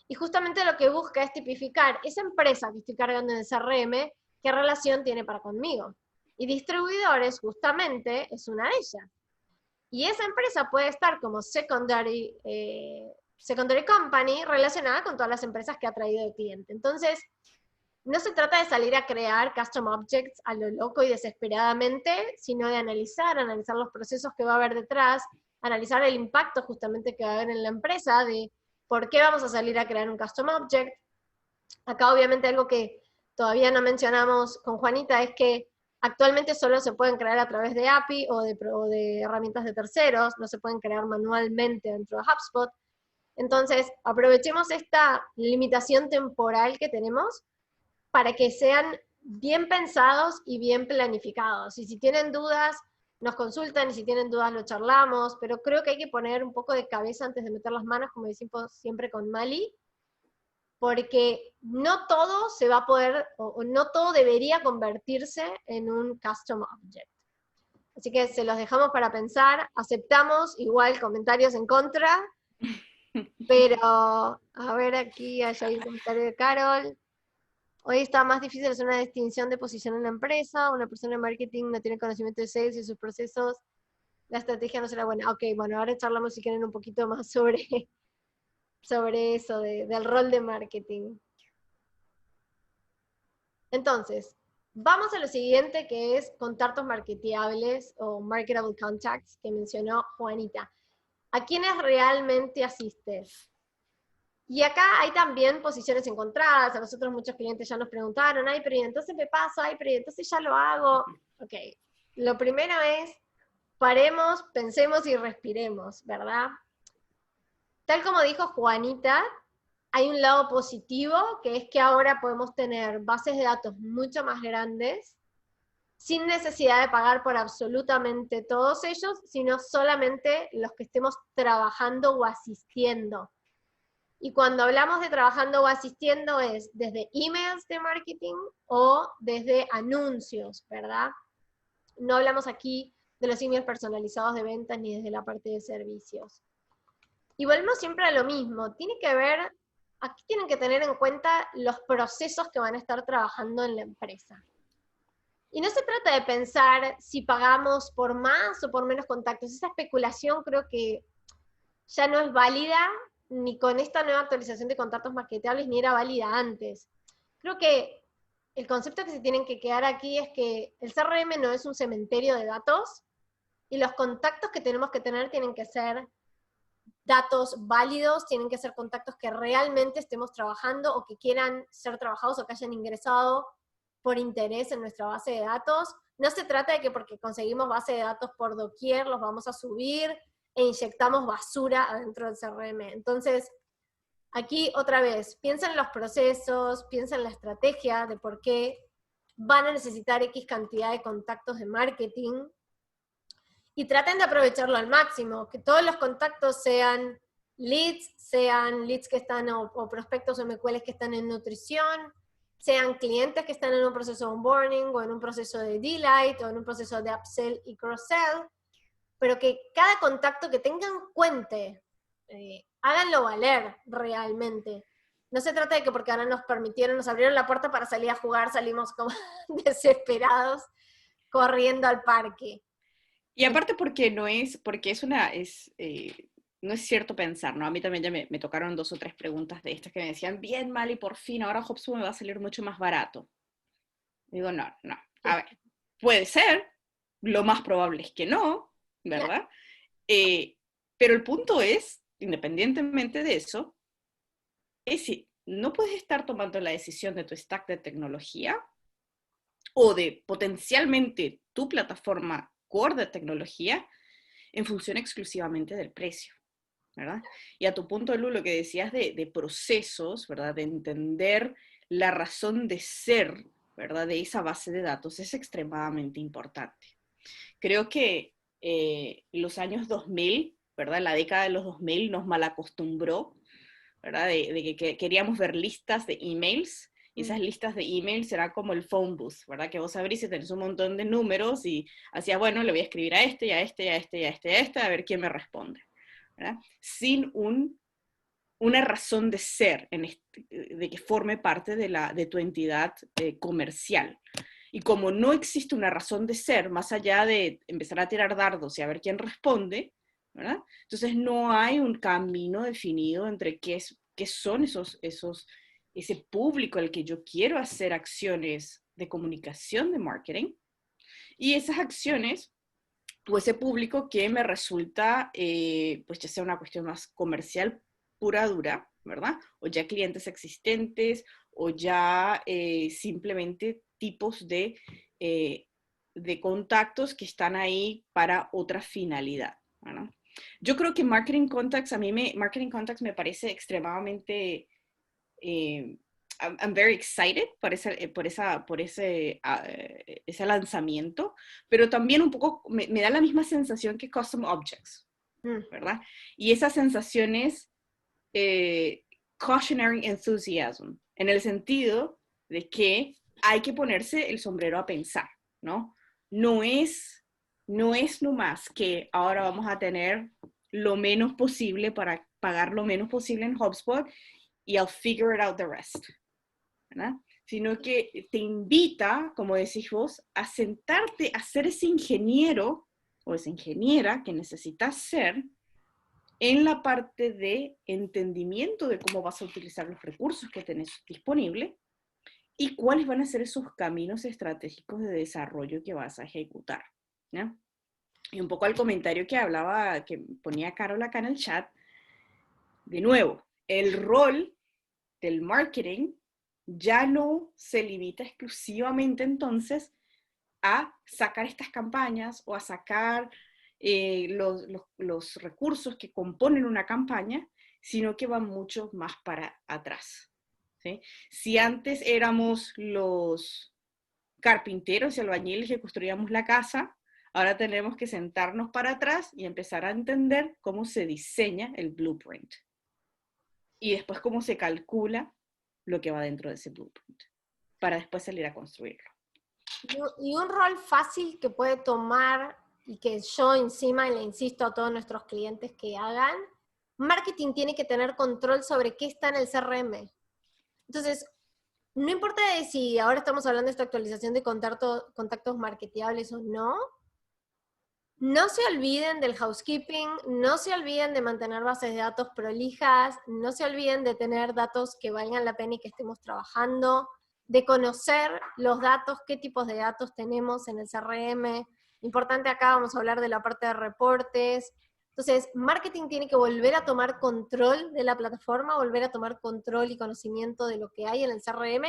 y justamente lo que busca es tipificar esa empresa que estoy cargando en el CRM, qué relación tiene para conmigo. Y distribuidores, justamente, es una de ellas. Y esa empresa puede estar como secondary company relacionada con todas las empresas que ha traído el cliente. Entonces, no se trata de salir a crear custom objects a lo loco y desesperadamente, sino de analizar los procesos que va a haber detrás, analizar el impacto justamente que va a haber en la empresa, de por qué vamos a salir a crear un custom object. Acá obviamente algo que todavía no mencionamos con Juanita es que actualmente solo se pueden crear a través de API o de herramientas de terceros, no se pueden crear manualmente dentro de HubSpot. Entonces, aprovechemos esta limitación temporal que tenemos para que sean bien pensados y bien planificados. Y si tienen dudas, nos consultan, y si tienen dudas lo charlamos, pero creo que hay que poner un poco de cabeza antes de meter las manos, como decimos siempre con Mali, porque no todo se va a poder, o no todo debería convertirse en un custom object. Así que se los dejamos para pensar, aceptamos igual comentarios en contra, pero a ver aquí, allá hay un comentario de Carol. Hoy está más difícil hacer una distinción de posición en la empresa, una persona de marketing no tiene conocimiento de sales y sus procesos, la estrategia no será buena. Ok, bueno, ahora charlamos si quieren un poquito más sobre eso, del rol de marketing. Entonces, vamos a lo siguiente, que es contactos marketeables o marketable contacts, que mencionó Juanita. ¿A quiénes realmente asistes? Y acá hay también posiciones encontradas. A nosotros muchos clientes ya nos preguntaron, ay, pero ¿y entonces me pasa? Ay, pero ¿y entonces ya lo hago? Ok, lo primero es, paremos, pensemos y respiremos, ¿verdad? Tal como dijo Juanita, hay un lado positivo, que es que ahora podemos tener bases de datos mucho más grandes, sin necesidad de pagar por absolutamente todos ellos, sino solamente los que estemos trabajando o asistiendo. Y cuando hablamos de trabajando o asistiendo es desde emails de marketing o desde anuncios, ¿verdad? No hablamos aquí de los emails personalizados de ventas ni desde la parte de servicios. Y volvemos siempre a lo mismo, aquí tienen que tener en cuenta los procesos que van a estar trabajando en la empresa. Y no se trata de pensar si pagamos por más o por menos contactos. Esa especulación creo que ya no es válida ni con esta nueva actualización de contactos marketeables, ni era válida antes. Creo que el concepto que se tienen que quedar aquí es que el CRM no es un cementerio de datos, y los contactos que tenemos que tener tienen que ser datos válidos, tienen que ser contactos que realmente estemos trabajando o que quieran ser trabajados o que hayan ingresado por interés en nuestra base de datos. No se trata de que porque conseguimos base de datos por doquier los vamos a subir e inyectamos basura adentro del CRM. Entonces, aquí otra vez, piensa en los procesos, piensa en la estrategia de por qué van a necesitar X cantidad de contactos de marketing, y traten de aprovecharlo al máximo, que todos los contactos sean leads que están, o prospectos o MQLs que están en nutrición, sean clientes que están en un proceso de onboarding, o en un proceso de delight, o en un proceso de upsell y cross-sell, pero que cada contacto que tengan cuente, háganlo valer realmente. No se trata de que porque ahora nos abrieron la puerta para salir a jugar, salimos como desesperados corriendo al parque. Y aparte porque no es cierto pensar, ¿no? A mí también ya me tocaron 2 o 3 preguntas de estas que me decían, bien, Mali, por fin, ahora HubSpot me va a salir mucho más barato. Digo, no, a ver, puede ser, lo más probable es que no, ¿verdad? Pero el punto es, independientemente de eso, es si no puedes estar tomando la decisión de tu stack de tecnología o de potencialmente tu plataforma core de tecnología en función exclusivamente del precio, ¿verdad? Y a tu punto, Lu, lo que decías de procesos, ¿verdad? De entender la razón de ser, ¿verdad? De esa base de datos es extremadamente importante. Creo que los años 2000, ¿verdad? La década de los 2000 nos malacostumbró, ¿verdad? De que queríamos ver listas de emails. Y esas listas de emails serán como el phone booth, ¿verdad? Que vos abrís y tenés un montón de números y hacías, bueno, le voy a escribir a este, y a este, y a este, y a este, y a este, a ver quién me responde, ¿verdad? Sin una razón de ser, de que forme parte de tu entidad comercial. Y como no existe una razón de ser, más allá de empezar a tirar dardos y a ver quién responde, ¿verdad? Entonces no hay un camino definido entre qué son ese público al que yo quiero hacer acciones de comunicación de marketing, y esas acciones, o ese público que me resulta, pues ya sea una cuestión más comercial pura dura, ¿verdad? O ya clientes existentes, o ya simplemente tipos de contactos que están ahí para otra finalidad, ¿verdad? Yo creo que Marketing Contacts, Marketing Contacts me parece extremadamente, I'm very excited por ese lanzamiento, pero también un poco me da la misma sensación que Custom Objects, ¿verdad? Y esa sensación es cautionary enthusiasm, en el sentido de que hay que ponerse el sombrero a pensar, ¿no? No es nomás que ahora vamos a tener lo menos posible para pagar lo menos posible en HubSpot y I'll figure it out the rest, ¿verdad? Sino que te invita, como decís vos, a sentarte a ser ese ingeniero o esa ingeniera que necesitas ser en la parte de entendimiento de cómo vas a utilizar los recursos que tenés disponibles y cuáles van a ser esos caminos estratégicos de desarrollo que vas a ejecutar, ¿ya? Y un poco al comentario que ponía Carol acá en el chat, de nuevo, el rol del marketing ya no se limita exclusivamente entonces a sacar estas campañas o a sacar los recursos que componen una campaña, sino que van mucho más para atrás, ¿sí? Si antes éramos los carpinteros y albañiles que construíamos la casa, ahora tenemos que sentarnos para atrás y empezar a entender cómo se diseña el blueprint. Y después cómo se calcula lo que va dentro de ese blueprint, para después salir a construirlo. Y un rol fácil que puede tomar, y que yo encima le insisto a todos nuestros clientes que hagan, marketing tiene que tener control sobre qué está en el CRM. Entonces, no importa si ahora estamos hablando de esta actualización de contactos marketeables o no, no se olviden del housekeeping, no se olviden de mantener bases de datos prolijas, no se olviden de tener datos que valgan la pena y que estemos trabajando, de conocer los datos, qué tipos de datos tenemos en el CRM. Importante acá, vamos a hablar de la parte de reportes. Entonces, marketing tiene que volver a tomar control de la plataforma, volver a tomar control y conocimiento de lo que hay en el CRM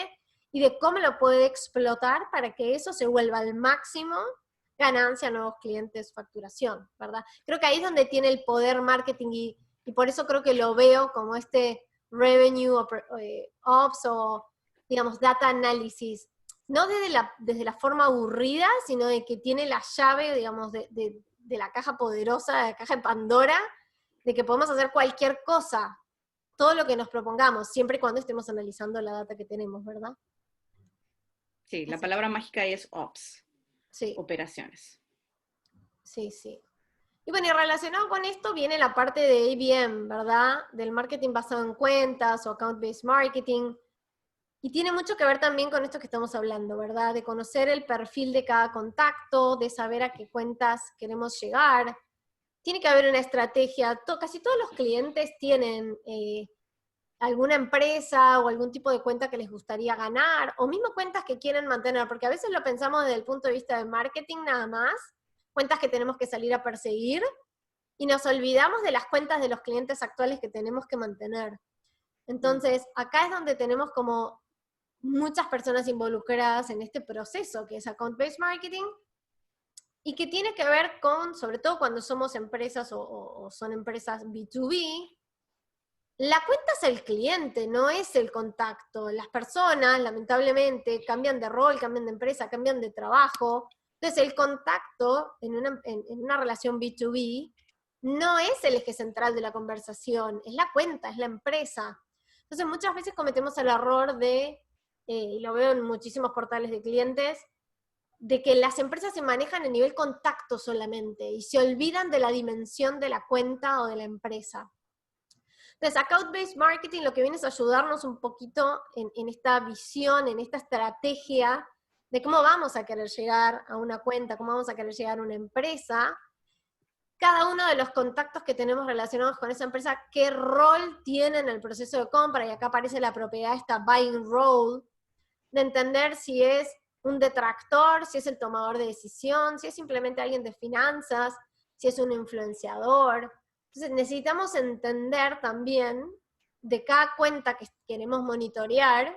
y de cómo lo puede explotar para que eso se vuelva al máximo ganancia, nuevos clientes, facturación, ¿verdad? Creo que ahí es donde tiene el poder marketing y por eso creo que lo veo como este revenue ops o, digamos, data analysis, no desde la forma aburrida, sino de que tiene la llave, digamos, de la caja poderosa, de la caja de Pandora, de que podemos hacer cualquier cosa, todo lo que nos propongamos, siempre y cuando estemos analizando la data que tenemos, ¿verdad? Sí, la palabra mágica es ops. Sí. Operaciones. Sí, sí. Y bueno, y relacionado con esto viene la parte de ABM, ¿verdad? Del marketing basado en cuentas o account-based marketing. Y tiene mucho que ver también con esto que estamos hablando, ¿verdad? De conocer el perfil de cada contacto, de saber a qué cuentas queremos llegar. Tiene que haber una estrategia. Casi todos los clientes tienen alguna empresa o algún tipo de cuenta que les gustaría ganar, o mismo cuentas que quieren mantener, porque a veces lo pensamos desde el punto de vista de marketing nada más, cuentas que tenemos que salir a perseguir, y nos olvidamos de las cuentas de los clientes actuales que tenemos que mantener. Entonces, acá es donde tenemos como muchas personas involucradas en este proceso, que es account-based marketing, y que tiene que ver con, sobre todo cuando somos empresas o son empresas B2B, la cuenta es el cliente, no es el contacto. Las personas, lamentablemente, cambian de rol, cambian de empresa, cambian de trabajo. Entonces, el contacto en una relación B2B no es el eje central de la conversación, es la cuenta, es la empresa. Entonces, muchas veces cometemos el error de, y lo veo en muchísimos portales de clientes, de que las empresas se manejan a nivel contacto solamente y se olvidan de la dimensión de la cuenta o de la empresa. Entonces, account-based marketing lo que viene es ayudarnos un poquito en esta visión, en esta estrategia de cómo vamos a querer llegar a una cuenta, cómo vamos a querer llegar a una empresa, cada uno de los contactos que tenemos relacionados con esa empresa, qué rol tiene en el proceso de compra, y acá aparece la propiedad, esta buying role, de entender si es un detractor, si es el tomador de decisión, si es simplemente alguien de finanzas, si es un influenciador. Entonces necesitamos entender también de cada cuenta que queremos monitorear,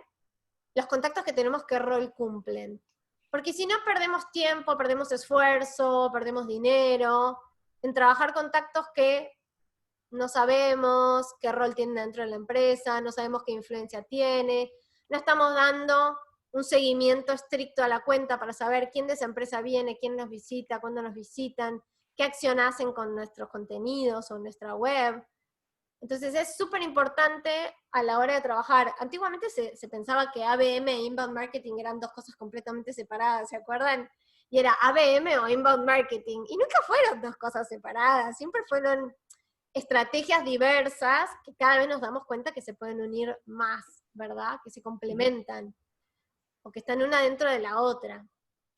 los contactos que tenemos qué rol cumplen. Porque si no perdemos tiempo, perdemos esfuerzo, perdemos dinero, en trabajar contactos que no sabemos qué rol tienen dentro de la empresa, no sabemos qué influencia tiene, no estamos dando un seguimiento estricto a la cuenta para saber quién de esa empresa viene, quién nos visita, cuándo nos visitan, qué acción hacen con nuestros contenidos o nuestra web. Entonces es súper importante a la hora de trabajar. Antiguamente se pensaba que ABM e Inbound Marketing eran dos cosas completamente separadas, ¿se acuerdan? Y era ABM o Inbound Marketing, y nunca fueron dos cosas separadas, siempre fueron estrategias diversas que cada vez nos damos cuenta que se pueden unir más, ¿verdad? Que se complementan, o que están una dentro de la otra.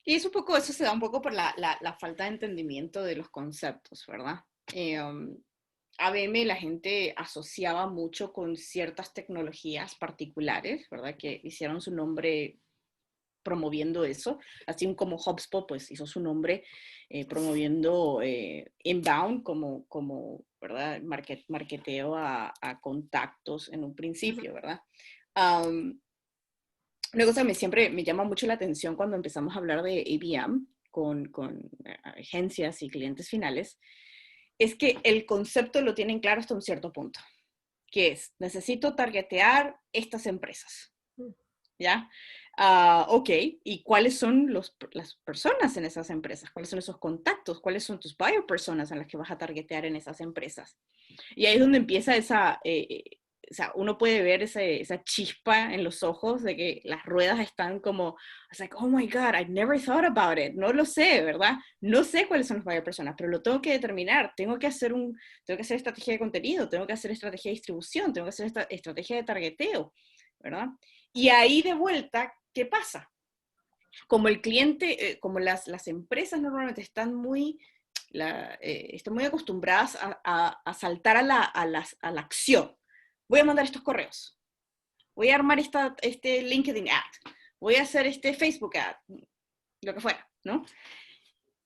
Y es un poco, eso se da un poco por la falta de entendimiento de los conceptos, ¿verdad? ABM la gente asociaba mucho con ciertas tecnologías particulares, ¿verdad? Que hicieron su nombre promoviendo eso, así como HubSpot pues hizo su nombre promoviendo inbound como ¿verdad? Marketeo a contactos en un principio, ¿verdad? Una cosa que siempre me llama mucho la atención cuando empezamos a hablar de ABM con agencias y clientes finales, es que el concepto lo tienen claro hasta un cierto punto, que es, necesito targetear estas empresas, ¿ya? Ok, ¿y cuáles son las personas en esas empresas? ¿Cuáles son esos contactos? ¿Cuáles son tus buyer personas en las que vas a targetear en esas empresas? Y ahí es donde empieza o sea, uno puede ver esa chispa en los ojos de que las ruedas están como, it's like, oh my God, I never thought about it. No lo sé, ¿verdad? No sé cuáles son las buyer personas, pero lo tengo que determinar. Tengo que hacer estrategia de contenido, tengo que hacer estrategia de distribución, tengo que hacer estrategia de targeteo, ¿verdad? Y ahí de vuelta, ¿qué pasa? Como el cliente, como las empresas normalmente están muy acostumbradas a saltar a la acción. Voy a mandar estos correos, voy a armar este LinkedIn ad, voy a hacer este Facebook ad, lo que fuera, ¿no?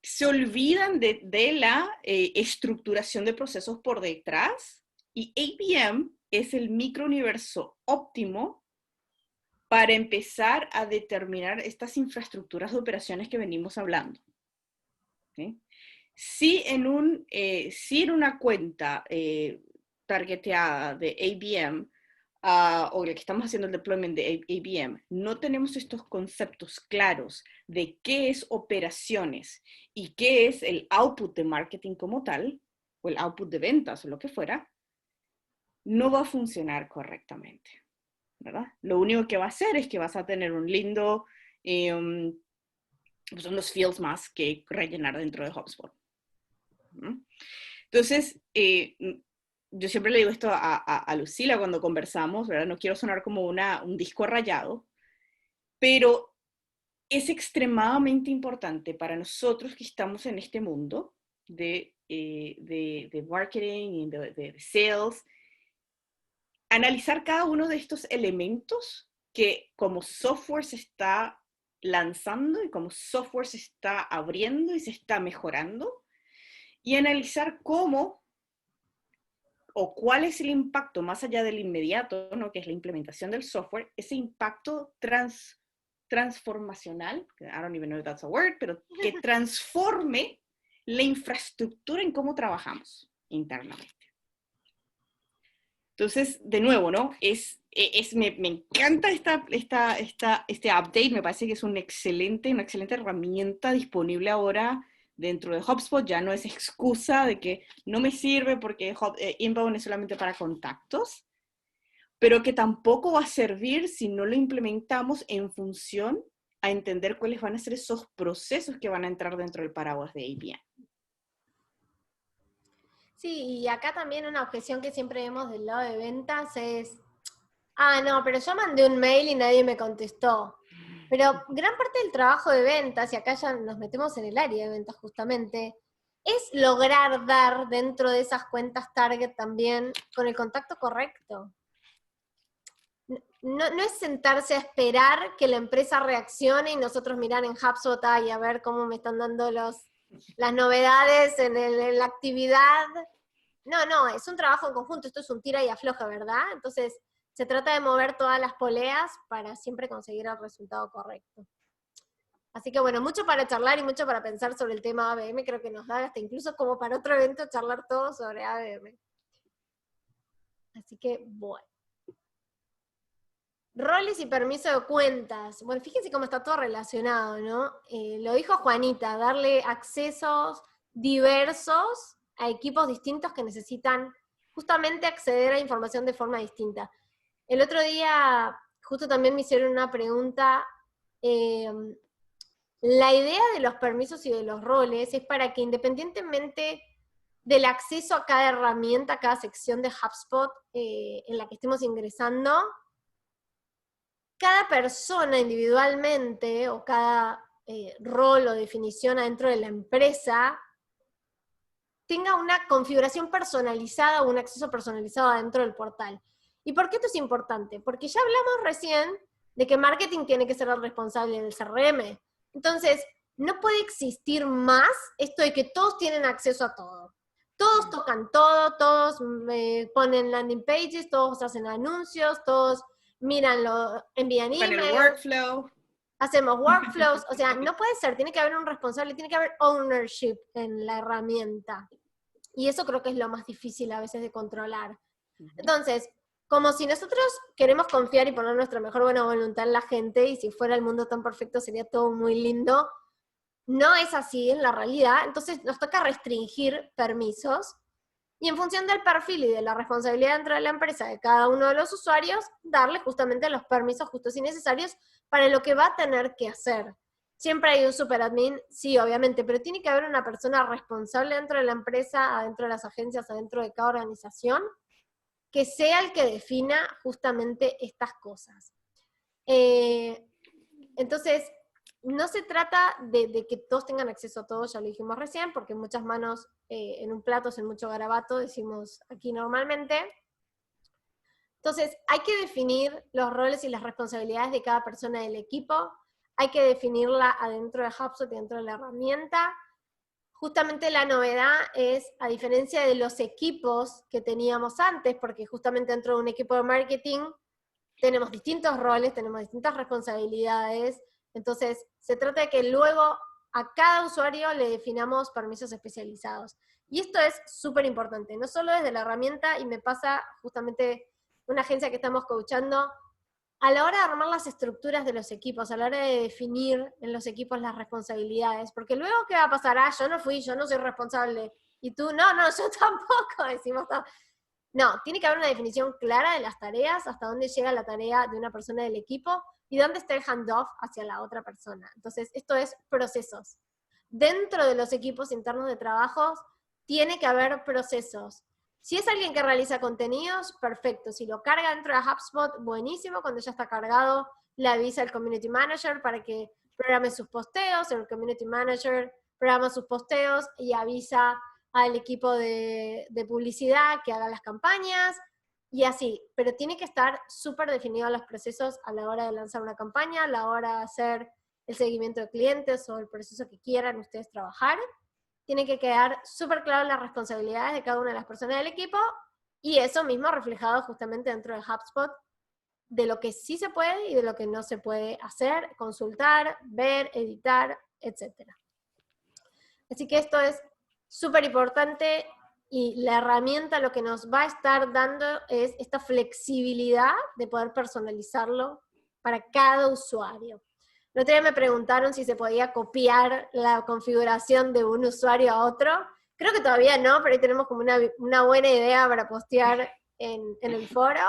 Se olvidan de la estructuración de procesos por detrás, y ABM es el microuniverso óptimo para empezar a determinar estas infraestructuras de operaciones que venimos hablando. ¿Sí? Si en una cuenta targeteada de ABM, o la que estamos haciendo el deployment de ABM, no tenemos estos conceptos claros de qué es operaciones y qué es el output de marketing como tal, o el output de ventas o lo que fuera, no va a funcionar correctamente, ¿verdad? Lo único que va a hacer es que vas a tener un lindo, pues unos fields más que rellenar dentro de HubSpot. Entonces, yo siempre le digo esto a Lucila cuando conversamos, ¿verdad? No quiero sonar como un disco rayado, pero es extremadamente importante para nosotros que estamos en este mundo de marketing y de sales, analizar cada uno de estos elementos que como software se está lanzando y como software se está abriendo y se está mejorando, y analizar cómo o cuál es el impacto más allá del inmediato, ¿no? Que es la implementación del software, ese impacto transformacional, I don't even know if that's a word, pero que transforme la infraestructura en cómo trabajamos internamente. Entonces, de nuevo, ¿no? Me encanta este update, me parece que es una excelente herramienta disponible ahora dentro de HubSpot. Ya no es excusa de que no me sirve porque Inbound es solamente para contactos, pero que tampoco va a servir si no lo implementamos en función a entender cuáles van a ser esos procesos que van a entrar dentro del paraguas de ABM. Sí, y acá también una objeción que siempre vemos del lado de ventas es, no, pero yo mandé un mail y nadie me contestó. Pero gran parte del trabajo de ventas, y acá ya nos metemos en el área de ventas justamente, es lograr dar dentro de esas cuentas target también con el contacto correcto. No es sentarse a esperar que la empresa reaccione y nosotros mirar en HubSpot y a ver cómo me están dando las novedades en la actividad. No, es un trabajo en conjunto, esto es un tira y afloja, ¿verdad? Entonces, se trata de mover todas las poleas para siempre conseguir el resultado correcto. Así que bueno, mucho para charlar y mucho para pensar sobre el tema ABM, creo que nos da hasta incluso como para otro evento charlar todo sobre ABM. Así que bueno. Roles y permiso de cuentas. Bueno, fíjense cómo está todo relacionado, ¿no? Lo dijo Juanita, darle accesos diversos a equipos distintos que necesitan justamente acceder a información de forma distinta. El otro día, justo también me hicieron una pregunta. La idea de los permisos y de los roles es para que independientemente del acceso a cada herramienta, a cada sección de HubSpot en la que estemos ingresando, cada persona individualmente o cada rol o definición adentro de la empresa tenga una configuración personalizada o un acceso personalizado adentro del portal. ¿Y por qué esto es importante? Porque ya hablamos recién de que marketing tiene que ser el responsable del CRM. Entonces, no puede existir más esto de que todos tienen acceso a todo. Todos tocan todo, todos ponen landing pages, todos hacen anuncios, todos míranlo, envían emails. el workflow. Hacemos workflows, o sea, no puede ser, tiene que haber un responsable, tiene que haber ownership en la herramienta. Y eso creo que es lo más difícil a veces de controlar. Entonces, como si nosotros queremos confiar y poner nuestra mejor buena voluntad en la gente, y si fuera el mundo tan perfecto sería todo muy lindo, no es así en la realidad, entonces nos toca restringir permisos, y en función del perfil y de la responsabilidad dentro de la empresa de cada uno de los usuarios, darle justamente los permisos justos y necesarios para lo que va a tener que hacer. Siempre hay un superadmin, sí, obviamente, pero tiene que haber una persona responsable dentro de la empresa, adentro de las agencias, adentro de cada organización, que sea el que defina justamente estas cosas. Entonces, no se trata de que todos tengan acceso a todo, ya lo dijimos recién, porque muchas manos en un plato hacen mucho garabato, decimos aquí normalmente. Entonces, hay que definir los roles y las responsabilidades de cada persona del equipo, hay que definirla adentro de HubSpot y dentro de la herramienta. Justamente la novedad es, a diferencia de los equipos que teníamos antes, porque justamente dentro de un equipo de marketing tenemos distintos roles, tenemos distintas responsabilidades, entonces se trata de que luego a cada usuario le definamos permisos especializados. Y esto es súper importante, no solo desde la herramienta, y me pasa justamente una agencia que estamos coachando, a la hora de armar las estructuras de los equipos, a la hora de definir en los equipos las responsabilidades, porque luego ¿qué va a pasar? Yo no fui, yo no soy responsable, y tú, no, yo tampoco, decimos. No, tiene que haber una definición clara de las tareas, hasta dónde llega la tarea de una persona del equipo, y dónde está el handoff hacia la otra persona. Entonces, esto es procesos. Dentro de los equipos internos de trabajos, tiene que haber procesos. Si es alguien que realiza contenidos, perfecto. Si lo carga dentro de HubSpot, buenísimo. Cuando ya está cargado, le avisa al Community Manager para que programe sus posteos. El Community Manager programa sus posteos y avisa al equipo de publicidad que haga las campañas, y así. Pero tiene que estar súper definidos los procesos a la hora de lanzar una campaña, a la hora de hacer el seguimiento de clientes o el proceso que quieran ustedes trabajar. Tiene que quedar súper claro las responsabilidades de cada una de las personas del equipo, y eso mismo reflejado justamente dentro de HubSpot, de lo que sí se puede y de lo que no se puede hacer, consultar, ver, editar, etc. Así que esto es súper importante, y la herramienta lo que nos va a estar dando es esta flexibilidad de poder personalizarlo para cada usuario. El otro día me preguntaron si se podía copiar la configuración de un usuario a otro. Creo que todavía no, pero ahí tenemos como una buena idea para postear en el foro.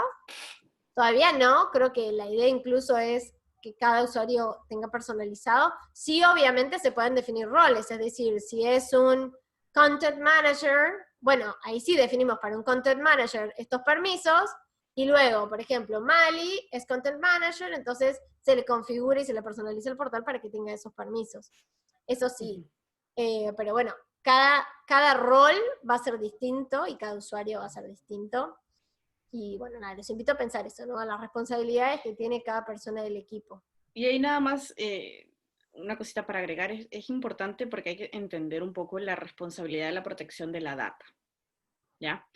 Todavía no, creo que la idea incluso es que cada usuario tenga personalizado. Sí, obviamente se pueden definir roles, es decir, si es un Content Manager, bueno, ahí sí definimos para un Content Manager estos permisos, Y luego, por ejemplo, Mali es Content Manager, entonces se le configura y se le personaliza el portal para que tenga esos permisos. Eso sí, pero bueno, cada rol va a ser distinto y cada usuario va a ser distinto. Y bueno, nada, les invito a pensar eso, ¿no? A las responsabilidades que tiene cada persona del equipo. Y ahí nada más, una cosita para agregar, es importante porque hay que entender un poco la responsabilidad de la protección de la data, ¿ya?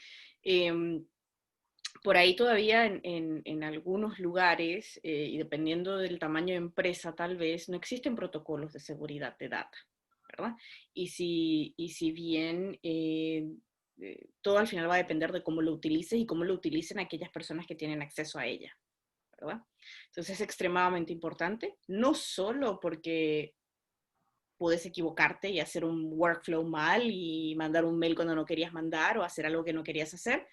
Por ahí todavía en algunos lugares, y dependiendo del tamaño de empresa tal vez, no existen protocolos de seguridad de data, ¿verdad? Y si bien todo al final va a depender de cómo lo utilices y cómo lo utilicen aquellas personas que tienen acceso a ella, ¿verdad? Entonces es extremadamente importante, no solo porque puedes equivocarte y hacer un workflow mal y mandar un mail cuando no querías mandar o hacer algo que no querías hacer,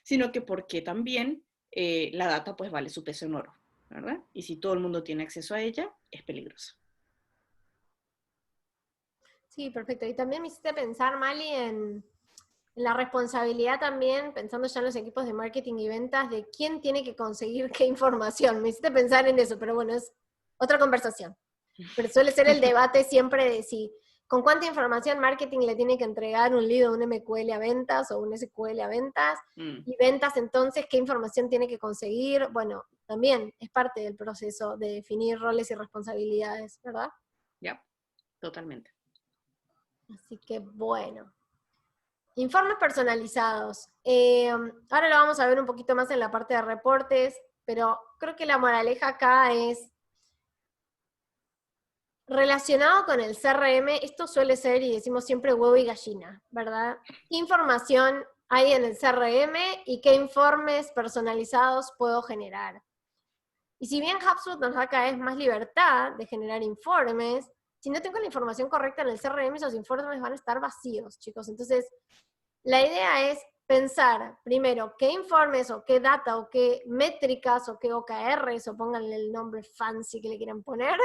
sino que porque también la data pues vale su peso en oro, ¿verdad? Y si todo el mundo tiene acceso a ella, es peligroso. Sí, perfecto. Y también me hiciste pensar, Mali, en la responsabilidad también, pensando ya en los equipos de marketing y ventas, de quién tiene que conseguir qué información. Me hiciste pensar en eso, pero bueno, es otra conversación. Pero suele ser el debate siempre de si, con cuánta información marketing le tiene que entregar un lead o un MQL a ventas o un SQL a ventas, y ventas entonces qué información tiene que conseguir. Bueno, también es parte del proceso de definir roles y responsabilidades, ¿verdad? Ya, totalmente. Así que bueno. Informes personalizados. Ahora lo vamos a ver un poquito más en la parte de reportes, pero creo que la moraleja acá es relacionado con el CRM, esto suele ser, y decimos siempre, huevo y gallina, ¿verdad? ¿Qué información hay en el CRM y qué informes personalizados puedo generar? Y si bien HubSpot nos da cada vez más libertad de generar informes, si no tengo la información correcta en el CRM, esos informes van a estar vacíos, chicos. Entonces, la idea es pensar, primero, qué informes o qué data o qué métricas o qué OKRs, o pónganle el nombre fancy que le quieran poner,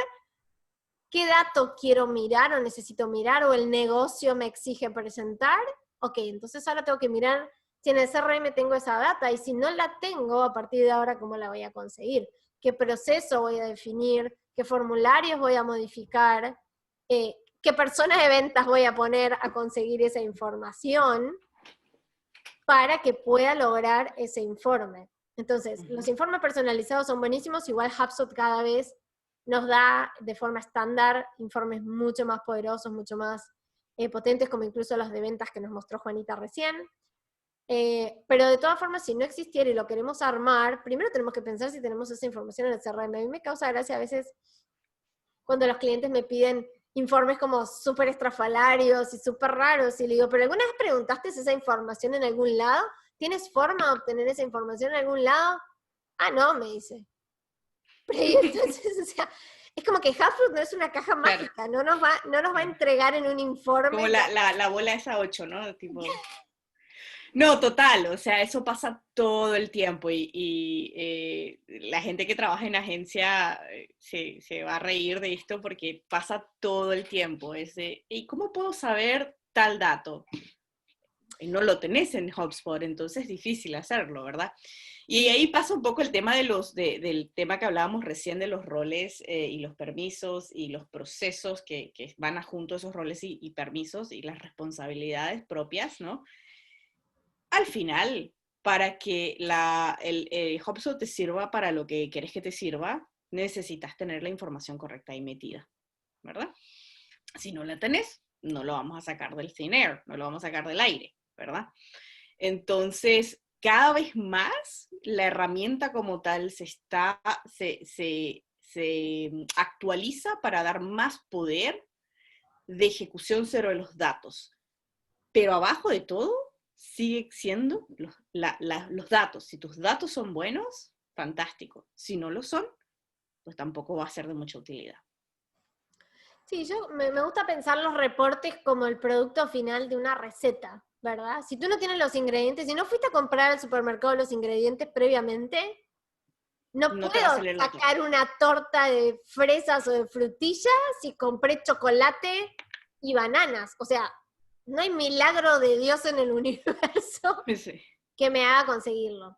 qué dato quiero mirar o necesito mirar o el negocio me exige presentar. Ok, entonces ahora tengo que mirar si en el CRM tengo esa data, y si no la tengo, a partir de ahora, ¿cómo la voy a conseguir? ¿Qué proceso voy a definir? ¿Qué formularios voy a modificar? ¿Qué personas de ventas voy a poner a conseguir esa información para que pueda lograr ese informe? Entonces, los informes personalizados son buenísimos, igual HubSpot cada vez nos da de forma estándar informes mucho más poderosos, mucho más potentes, como incluso los de ventas que nos mostró Juanita recién. Pero de todas formas, si no existiera y lo queremos armar, primero tenemos que pensar si tenemos esa información en el CRM. A mí me causa gracia a veces cuando los clientes me piden informes como súper estrafalarios y súper raros, y le digo, ¿pero alguna vez preguntaste esa información en algún lado? ¿Tienes forma de obtener esa información en algún lado? Ah, no, me dice. Pero entonces, o sea, es como que HubSpot no es una caja mágica, no nos va a entregar en un informe. Como la bola esa 8, ¿no? Tipo... No, total, o sea, eso pasa todo el tiempo y la gente que trabaja en agencia se va a reír de esto porque pasa todo el tiempo. Es de, ¿y cómo puedo saber tal dato? Y no lo tenés en HubSpot, entonces es difícil hacerlo, ¿verdad? Y ahí pasa un poco el tema del tema que hablábamos recién de los roles y los permisos y los procesos que van junto a esos roles y permisos y las responsabilidades propias, ¿no? Al final, para que el HubSpot te sirva para lo que quieres que te sirva, necesitas tener la información correcta ahí metida, ¿verdad? Si no la tenés, no lo vamos a sacar del thin air, no lo vamos a sacar del aire, ¿verdad? Entonces, cada vez más la herramienta como tal se actualiza para dar más poder de ejecución cero de los datos. Pero abajo de todo, sigue siendo los datos. Si tus datos son buenos, fantástico. Si no lo son, pues tampoco va a ser de mucha utilidad. Sí, me gusta pensar los reportes como el producto final de una receta, ¿verdad? Si tú no tienes los ingredientes, si no fuiste a comprar al supermercado los ingredientes previamente, no puedo sacar una torta de fresas o de frutillas si compré chocolate y bananas. O sea, no hay milagro de Dios en el universo que me haga conseguirlo.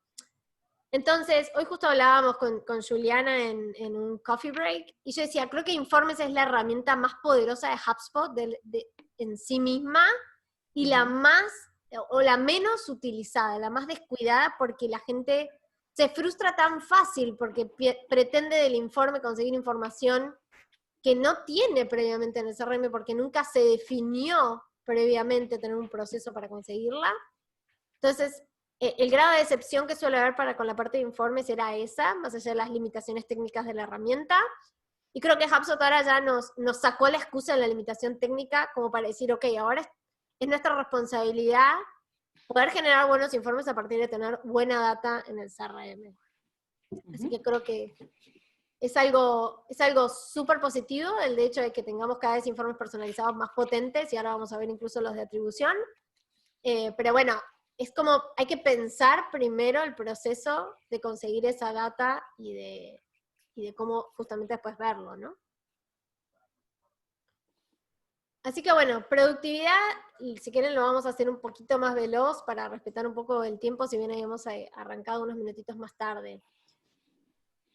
Entonces, hoy justo hablábamos con Juliana en un coffee break, y yo decía, creo que Informes es la herramienta más poderosa de HubSpot en sí misma, y la más, o la menos utilizada, la más descuidada, porque la gente se frustra tan fácil, porque pretende del informe conseguir información que no tiene previamente en el CRM, porque nunca se definió previamente tener un proceso para conseguirla. Entonces, el grado de decepción que suele haber con la parte de informes era esa, más allá de las limitaciones técnicas de la herramienta. Y creo que HubSpot ahora ya nos sacó la excusa de la limitación técnica como para decir, ok, ahora es nuestra responsabilidad poder generar buenos informes a partir de tener buena data en el CRM. Así que creo que es algo súper positivo el hecho de que tengamos cada vez informes personalizados más potentes, y ahora vamos a ver incluso los de atribución. Pero bueno, es como, hay que pensar primero el proceso de conseguir esa data y de cómo justamente después verlo, ¿no? Así que bueno, productividad, y si quieren lo vamos a hacer un poquito más veloz para respetar un poco el tiempo, si bien habíamos arrancado unos minutitos más tarde.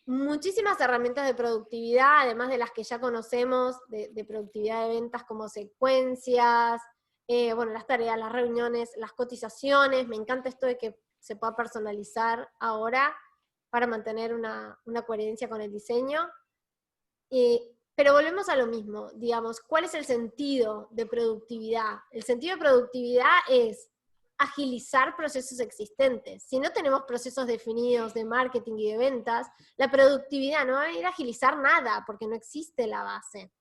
Muchísimas herramientas de productividad, además de las que ya conocemos, de productividad de ventas, como secuencias, bueno, las tareas, las reuniones, las cotizaciones. Me encanta esto de que se pueda personalizar ahora para mantener una coherencia con el diseño. Pero volvemos a lo mismo, digamos, ¿cuál es el sentido de productividad? El sentido de productividad es agilizar procesos existentes. Si no tenemos procesos definidos de marketing y de ventas, la productividad no va a ir a agilizar nada, porque no existe la base.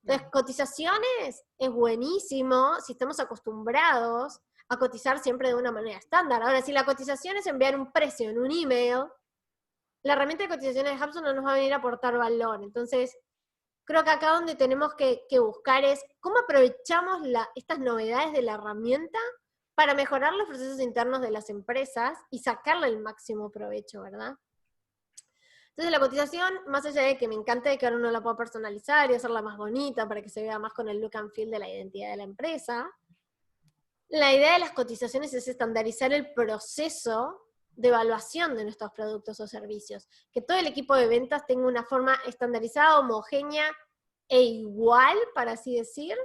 Entonces, cotizaciones es buenísimo si estamos acostumbrados a cotizar siempre de una manera estándar. Ahora, si la cotización es enviar un precio en un email, la herramienta de cotizaciones de HubSpot no nos va a venir a aportar valor. Entonces, creo que acá donde tenemos que buscar es cómo aprovechamos estas novedades de la herramienta para mejorar los procesos internos de las empresas y sacarle el máximo provecho, ¿verdad? Entonces la cotización, más allá de que me encanta de que ahora uno la pueda personalizar y hacerla más bonita para que se vea más con el look and feel de la identidad de la empresa, la idea de las cotizaciones es estandarizar el proceso de evaluación de nuestros productos o servicios. Que todo el equipo de ventas tenga una forma estandarizada, homogénea e igual, para así decir,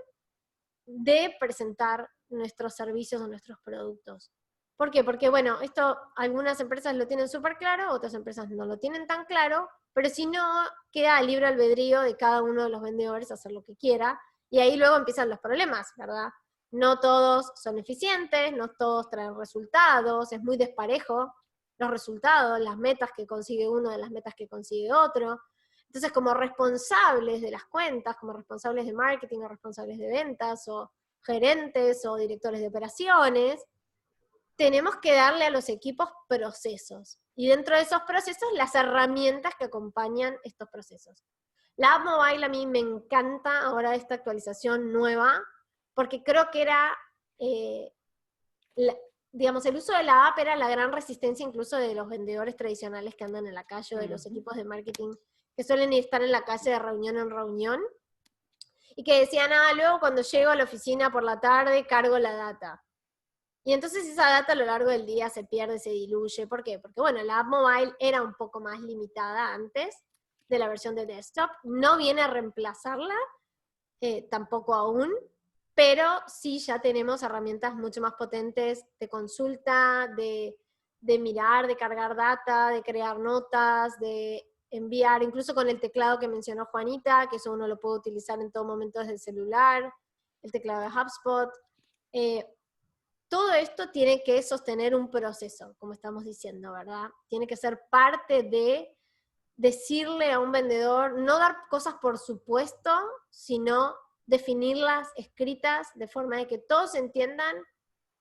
de presentar nuestros servicios o nuestros productos. ¿Por qué? Porque, bueno, esto algunas empresas lo tienen súper claro, otras empresas no lo tienen tan claro, pero si no, queda al libre albedrío de cada uno de los vendedores hacer lo que quiera, y ahí luego empiezan los problemas, ¿verdad? No todos son eficientes, no todos traen resultados, es muy desparejo los resultados, las metas que consigue uno de las metas que consigue otro. Entonces, como responsables de las cuentas, como responsables de marketing o responsables de ventas o gerentes o directores de operaciones, tenemos que darle a los equipos procesos. Y dentro de esos procesos, las herramientas que acompañan estos procesos. La app mobile a mí me encanta ahora esta actualización nueva, porque creo que era, digamos, el uso de la app era la gran resistencia incluso de los vendedores tradicionales que andan en la calle o de los equipos de marketing que suelen estar en la calle de reunión en reunión, y que decían, luego cuando llego a la oficina por la tarde, cargo la data. Y entonces esa data a lo largo del día se pierde, se diluye. ¿Por qué? Porque, bueno, la app mobile era un poco más limitada antes de la versión de desktop. No viene a reemplazarla, tampoco aún, pero sí ya tenemos herramientas mucho más potentes de consulta, de mirar, de cargar data, de crear notas, de enviar, incluso con el teclado que mencionó Juanita, que eso uno lo puede utilizar en todo momento desde el celular, el teclado de HubSpot. Todo esto tiene que sostener un proceso, como estamos diciendo, ¿verdad? Tiene que ser parte de decirle a un vendedor, no dar cosas por supuesto, sino definirlas escritas de forma de que todos entiendan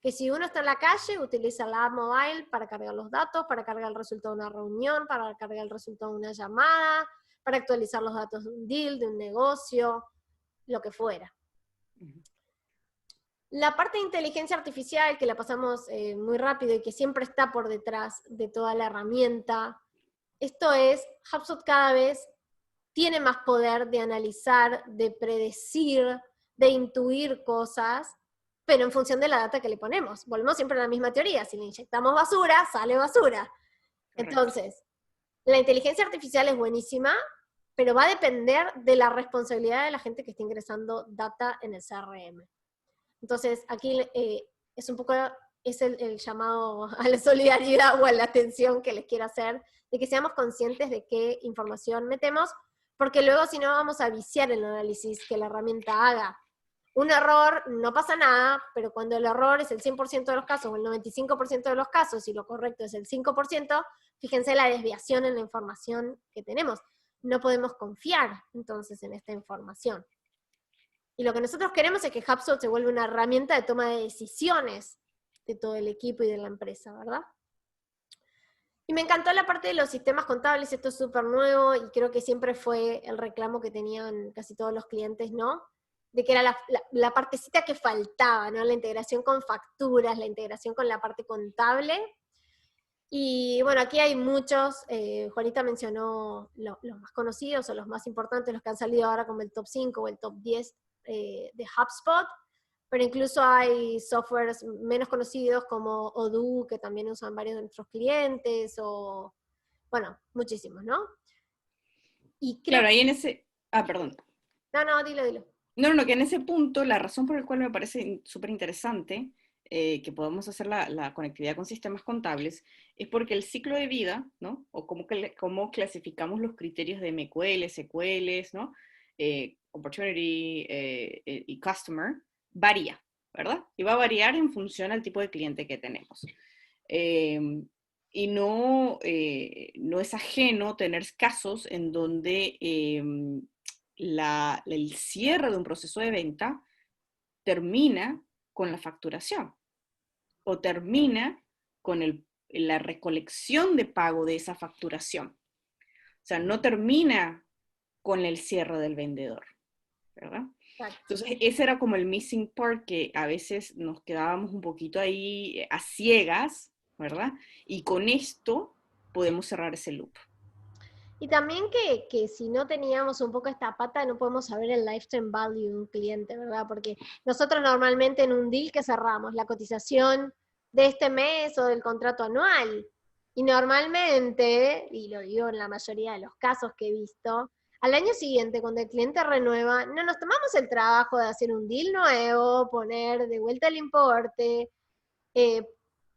que si uno está en la calle, utiliza la app mobile para cargar los datos, para cargar el resultado de una reunión, para cargar el resultado de una llamada, para actualizar los datos de un deal, de un negocio, lo que fuera. La parte de inteligencia artificial, que la pasamos muy rápido y que siempre está por detrás de toda la herramienta, esto es, HubSpot cada vez tiene más poder de analizar, de predecir, de intuir cosas, pero en función de la data que le ponemos. Volvemos siempre a la misma teoría, si le inyectamos basura, sale basura. Entonces, la inteligencia artificial es buenísima, pero va a depender de la responsabilidad de la gente que esté ingresando data en el CRM. Entonces, aquí es un poco, es el llamado a la solidaridad o a la atención que les quiero hacer, de que seamos conscientes de qué información metemos, porque luego si no vamos a viciar el análisis que la herramienta haga. Un error no pasa nada, pero cuando el error es el 100% de los casos o el 95% de los casos y lo correcto es el 5%, fíjense la desviación en la información que tenemos. No podemos confiar entonces en esta información. Y lo que nosotros queremos es que HubSpot se vuelva una herramienta de toma de decisiones de todo el equipo y de la empresa, ¿verdad? Y me encantó la parte de los sistemas contables, esto es súper nuevo y creo que siempre fue el reclamo que tenían casi todos los clientes, ¿no? De que era la partecita que faltaba, ¿no? La integración con facturas, la integración con la parte contable. Y bueno, aquí hay muchos, Juanita mencionó los más conocidos o los más importantes, los que han salido ahora como el top 5 o el top 10 de HubSpot, pero incluso hay softwares menos conocidos como Odoo, que también usan varios de nuestros clientes, o bueno, muchísimos, ¿no? Y creo Claro, ahí en ese... Ah, perdón. No, dilo. No, que en ese punto la razón por la cual me parece súper interesante que podamos hacer la conectividad con sistemas contables es porque el ciclo de vida, ¿no? O cómo clasificamos los criterios de MQL, SQLs, ¿no? Opportunity y Customer, varía, ¿verdad? Y va a variar en función al tipo de cliente que tenemos. Y no es ajeno tener casos en donde el cierre de un proceso de venta termina con la facturación o termina con la recolección de pago de esa facturación. O sea, no termina con el cierre del vendedor, ¿verdad? Exacto. Entonces, ese era como el missing part que a veces nos quedábamos un poquito ahí a ciegas, ¿verdad? Y con esto podemos cerrar ese loop. Y también que si no teníamos un poco esta pata, no podemos saber el lifetime value de un cliente, ¿verdad? Porque nosotros normalmente en un deal que cerramos, la cotización de este mes o del contrato anual, y normalmente, y lo digo en la mayoría de los casos que he visto, al año siguiente, cuando el cliente renueva, no nos tomamos el trabajo de hacer un deal nuevo, poner de vuelta el importe,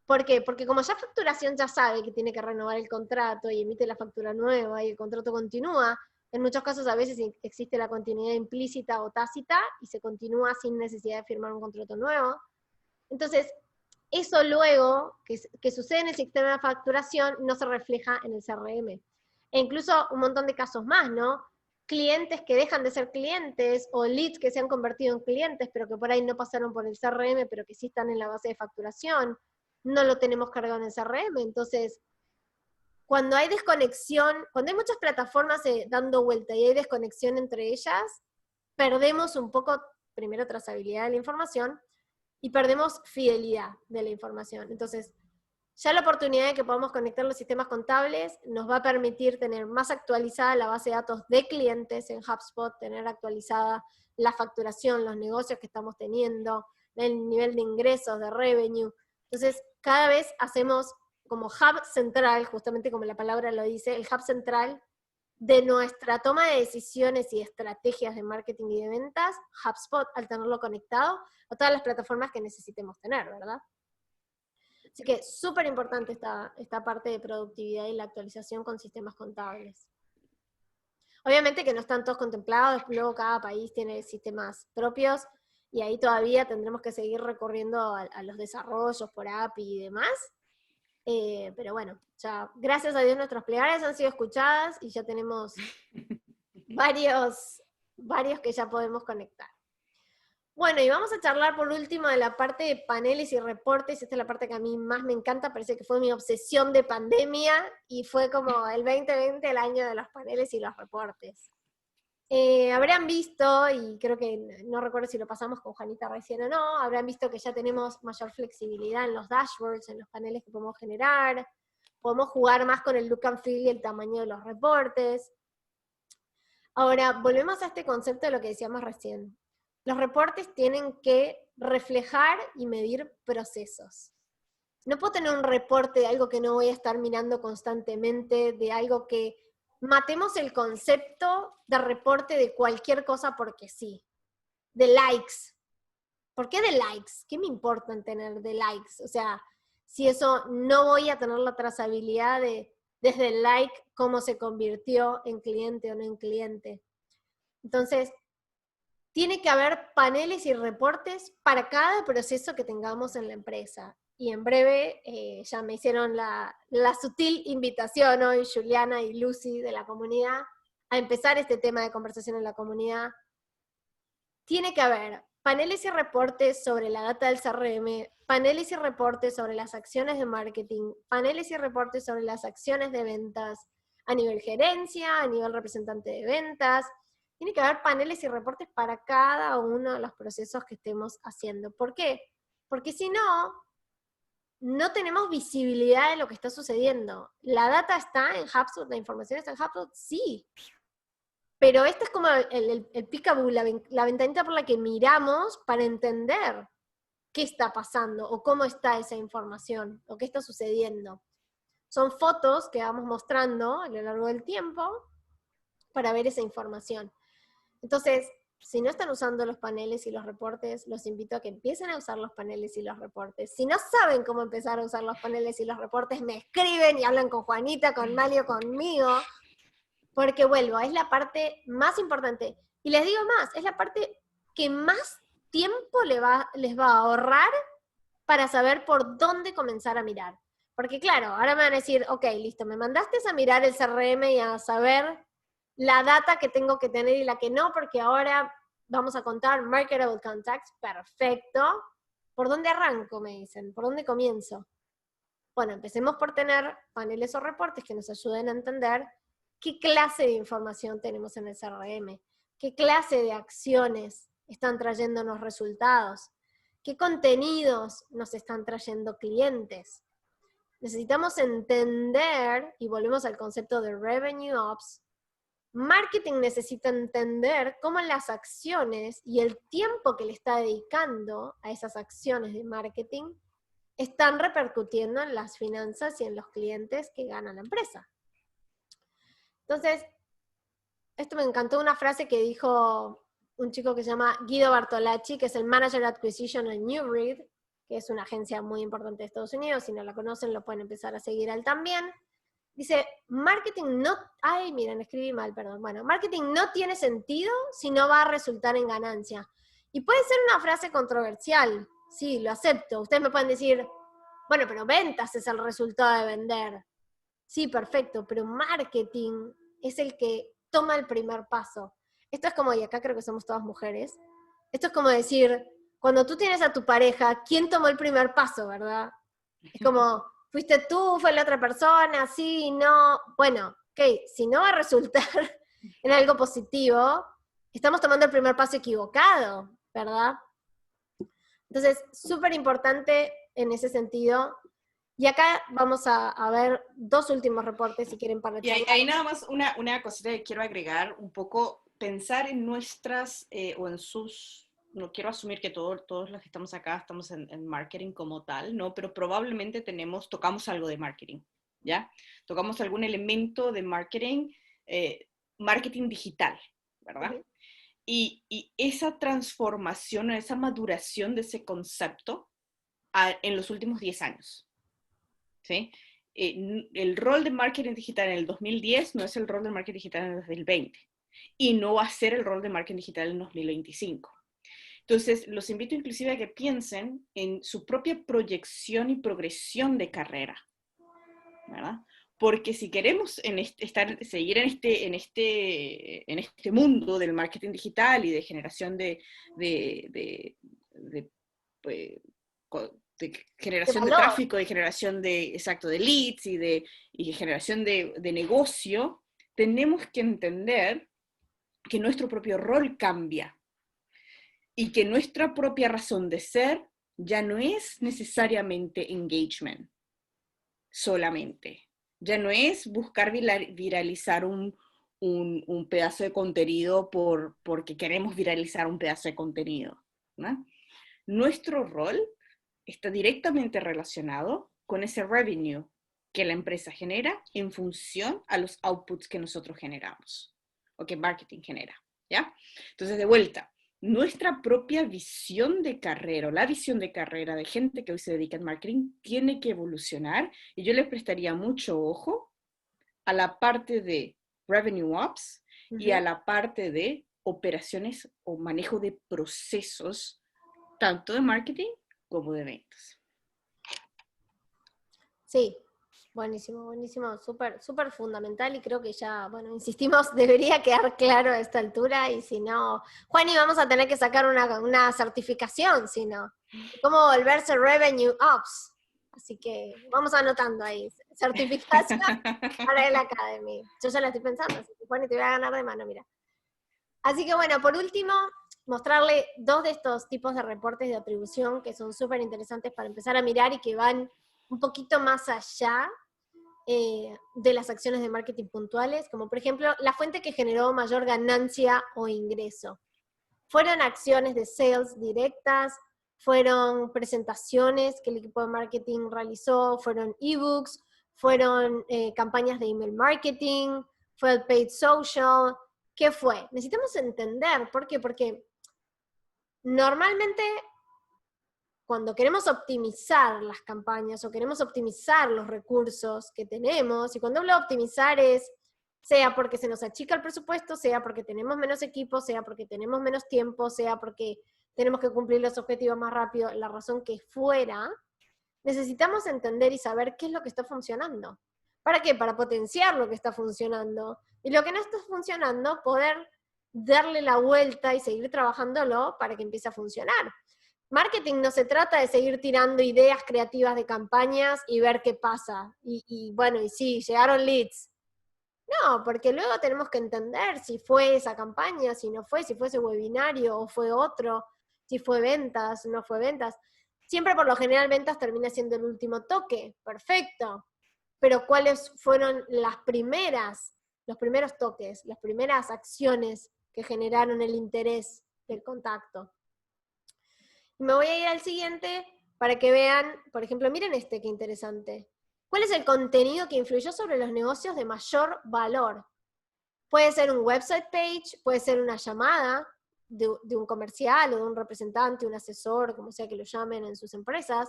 ¿por qué? Porque como ya facturación ya sabe que tiene que renovar el contrato y emite la factura nueva y el contrato continúa, en muchos casos a veces existe la continuidad implícita o tácita y se continúa sin necesidad de firmar un contrato nuevo. Entonces, eso luego que sucede en el sistema de facturación no se refleja en el CRM. E incluso un montón de casos más, ¿no? Clientes que dejan de ser clientes o leads que se han convertido en clientes pero que por ahí no pasaron por el CRM pero que sí están en la base de facturación, no lo tenemos cargado en el CRM. Entonces, cuando hay desconexión, cuando hay muchas plataformas dando vuelta y hay desconexión entre ellas, perdemos un poco, primero, trazabilidad de la información y perdemos fidelidad de la información. Entonces, ya la oportunidad de que podamos conectar los sistemas contables nos va a permitir tener más actualizada la base de datos de clientes en HubSpot, tener actualizada la facturación, los negocios que estamos teniendo, el nivel de ingresos, de revenue. Entonces, cada vez hacemos como hub central, justamente como la palabra lo dice, el hub central de nuestra toma de decisiones y estrategias de marketing y de ventas, HubSpot, al tenerlo conectado a todas las plataformas que necesitemos tener, ¿verdad? Así que súper importante esta parte de productividad y la actualización con sistemas contables. Obviamente que no están todos contemplados, luego cada país tiene sistemas propios, y ahí todavía tendremos que seguir recorriendo a los desarrollos por API y demás. Pero bueno, ya gracias a Dios nuestras plegarias han sido escuchadas y ya tenemos varios que ya podemos conectar. Bueno, y vamos a charlar por último de la parte de paneles y reportes. Esta es la parte que a mí más me encanta, parece que fue mi obsesión de pandemia y fue como el 2020 el año de los paneles y los reportes. Habrán visto, y creo que no recuerdo si lo pasamos con Juanita recién o no, habrán visto que ya tenemos mayor flexibilidad en los dashboards, en los paneles que podemos generar, podemos jugar más con el look and feel y el tamaño de los reportes. Ahora, volvemos a este concepto de lo que decíamos recién. Los reportes tienen que reflejar y medir procesos. No puedo tener un reporte de algo que no voy a estar mirando constantemente, de algo que matemos el concepto de reporte de cualquier cosa porque sí. De likes. ¿Por qué de likes? ¿Qué me importa en tener de likes? O sea, si eso no voy a tener la trazabilidad de desde el like cómo se convirtió en cliente o no en cliente. Entonces, tiene que haber paneles y reportes para cada proceso que tengamos en la empresa. Y en breve ya me hicieron la sutil invitación hoy, Juliana y Lucy de la comunidad, a empezar este tema de conversación en la comunidad. Tiene que haber paneles y reportes sobre la data del CRM, paneles y reportes sobre las acciones de marketing, paneles y reportes sobre las acciones de ventas a nivel gerencia, a nivel representante de ventas. Tiene que haber paneles y reportes para cada uno de los procesos que estemos haciendo. ¿Por qué? Porque si no, no tenemos visibilidad de lo que está sucediendo. ¿La data está en HubSpot? ¿La información está en HubSpot? Sí. Pero este es como el peekaboo, la ventanita por la que miramos para entender qué está pasando o cómo está esa información o qué está sucediendo. Son fotos que vamos mostrando a lo largo del tiempo para ver esa información. Entonces, si no están usando los paneles y los reportes, los invito a que empiecen a usar los paneles y los reportes. Si no saben cómo empezar a usar los paneles y los reportes, me escriben y hablan con Juanita, con Mario, conmigo, porque vuelvo, es la parte más importante. Y les digo más, es la parte que más tiempo les va a ahorrar para saber por dónde comenzar a mirar. Porque claro, ahora me van a decir, ok, listo, me mandaste a mirar el CRM y a saber la data que tengo que tener y la que no, porque ahora vamos a contar marketable contacts, perfecto. ¿Por dónde arranco? Me dicen, ¿por dónde comienzo? Bueno, empecemos por tener paneles o reportes que nos ayuden a entender qué clase de información tenemos en el CRM, qué clase de acciones están trayéndonos resultados, qué contenidos nos están trayendo clientes. Necesitamos entender, y volvemos al concepto de Revenue Ops, marketing necesita entender cómo las acciones y el tiempo que le está dedicando a esas acciones de marketing están repercutiendo en las finanzas y en los clientes que gana la empresa. Entonces, esto me encantó una frase que dijo un chico que se llama Guido Bartolacci, que es el Manager Acquisition en New Breed, que es una agencia muy importante de Estados Unidos. Si no la conocen, lo pueden empezar a seguir a él también. Dice, marketing no... Ay, miren, escribí mal, perdón. Bueno, marketing no tiene sentido si no va a resultar en ganancia. Y puede ser una frase controversial. Sí, lo acepto. Ustedes me pueden decir, bueno, pero ventas es el resultado de vender. Sí, perfecto, pero marketing es el que toma el primer paso. Esto es como, y acá creo que somos todas mujeres, esto es como decir, cuando tú tienes a tu pareja, ¿quién tomó el primer paso, verdad? Es como, fuiste tú, fue la otra persona, sí, no. Bueno, ok, si no va a resultar en algo positivo, estamos tomando el primer paso equivocado, ¿verdad? Entonces, súper importante en ese sentido. Y acá vamos a ver dos últimos reportes, si quieren, para y ahí nada más una cosita que quiero agregar, un poco pensar en nuestras, o en sus, no quiero asumir que todos los que estamos acá estamos en marketing como tal, ¿no? Pero probablemente tocamos algo de marketing, ¿ya? Tocamos algún elemento de marketing, marketing digital, ¿verdad? Uh-huh. Y esa transformación, esa maduración de ese concepto en los últimos 10 años. ¿Sí? El rol de marketing digital en el 2010 no es el rol de marketing digital en el 2020 y no va a ser el rol de marketing digital en el 2025. Entonces, los invito inclusive a que piensen en su propia proyección y progresión de carrera, ¿verdad? Porque si queremos seguir en este mundo del marketing digital y de generación de generación de tráfico, de generación de leads y de generación de negocio, tenemos que entender que nuestro propio rol cambia y que nuestra propia razón de ser ya no es necesariamente engagement solamente. Ya no es buscar viralizar un pedazo de contenido porque queremos viralizar un pedazo de contenido, ¿no? Nuestro rol está directamente relacionado con ese revenue que la empresa genera en función a los outputs que nosotros generamos o que marketing genera, ¿ya? Entonces, de vuelta, nuestra propia visión de carrera o la visión de carrera de gente que hoy se dedica al marketing tiene que evolucionar y yo le prestaría mucho ojo a la parte de revenue ops y a la parte de operaciones o manejo de procesos, tanto de marketing como de ventas. Sí, buenísimo, buenísimo, súper, súper fundamental y creo que ya, bueno, insistimos, debería quedar claro a esta altura y si no, Juani, vamos a tener que sacar una certificación, si no, cómo volverse Revenue Ops. Así que vamos anotando ahí, certificación para el Academy. Yo ya la estoy pensando, así que Juani, te voy a ganar de mano, mira. Así que bueno, por último, mostrarle 2 de estos tipos de reportes de atribución que son súper interesantes para empezar a mirar y que van un poquito más allá de las acciones de marketing puntuales, como por ejemplo, la fuente que generó mayor ganancia o ingreso. Fueron acciones de sales directas, fueron presentaciones que el equipo de marketing realizó, fueron ebooks, fueron campañas de email marketing, fue el paid social. ¿Qué fue? Necesitamos entender, ¿por qué? Porque normalmente cuando queremos optimizar las campañas o queremos optimizar los recursos que tenemos, y cuando hablo de optimizar es, sea porque se nos achica el presupuesto, sea porque tenemos menos equipo, sea porque tenemos menos tiempo, sea porque tenemos que cumplir los objetivos más rápido, la razón que fuera, necesitamos entender y saber qué es lo que está funcionando. ¿Para qué? Para potenciar lo que está funcionando. Y lo que no está funcionando, poder darle la vuelta y seguir trabajándolo para que empiece a funcionar. Marketing no se trata de seguir tirando ideas creativas de campañas y ver qué pasa. Y bueno, y sí, llegaron leads. No, porque luego tenemos que entender si fue esa campaña, si no fue, si fue ese webinario o fue otro, si fue ventas, no fue ventas. Siempre por lo general ventas termina siendo el último toque, perfecto. Pero ¿cuáles fueron los primeros toques, las primeras acciones que generaron el interés del contacto? Me voy a ir al siguiente para que vean, por ejemplo, miren este, qué interesante. ¿Cuál es el contenido que influyó sobre los negocios de mayor valor? Puede ser un website page, puede ser una llamada de un comercial o de un representante, un asesor, como sea que lo llamen en sus empresas.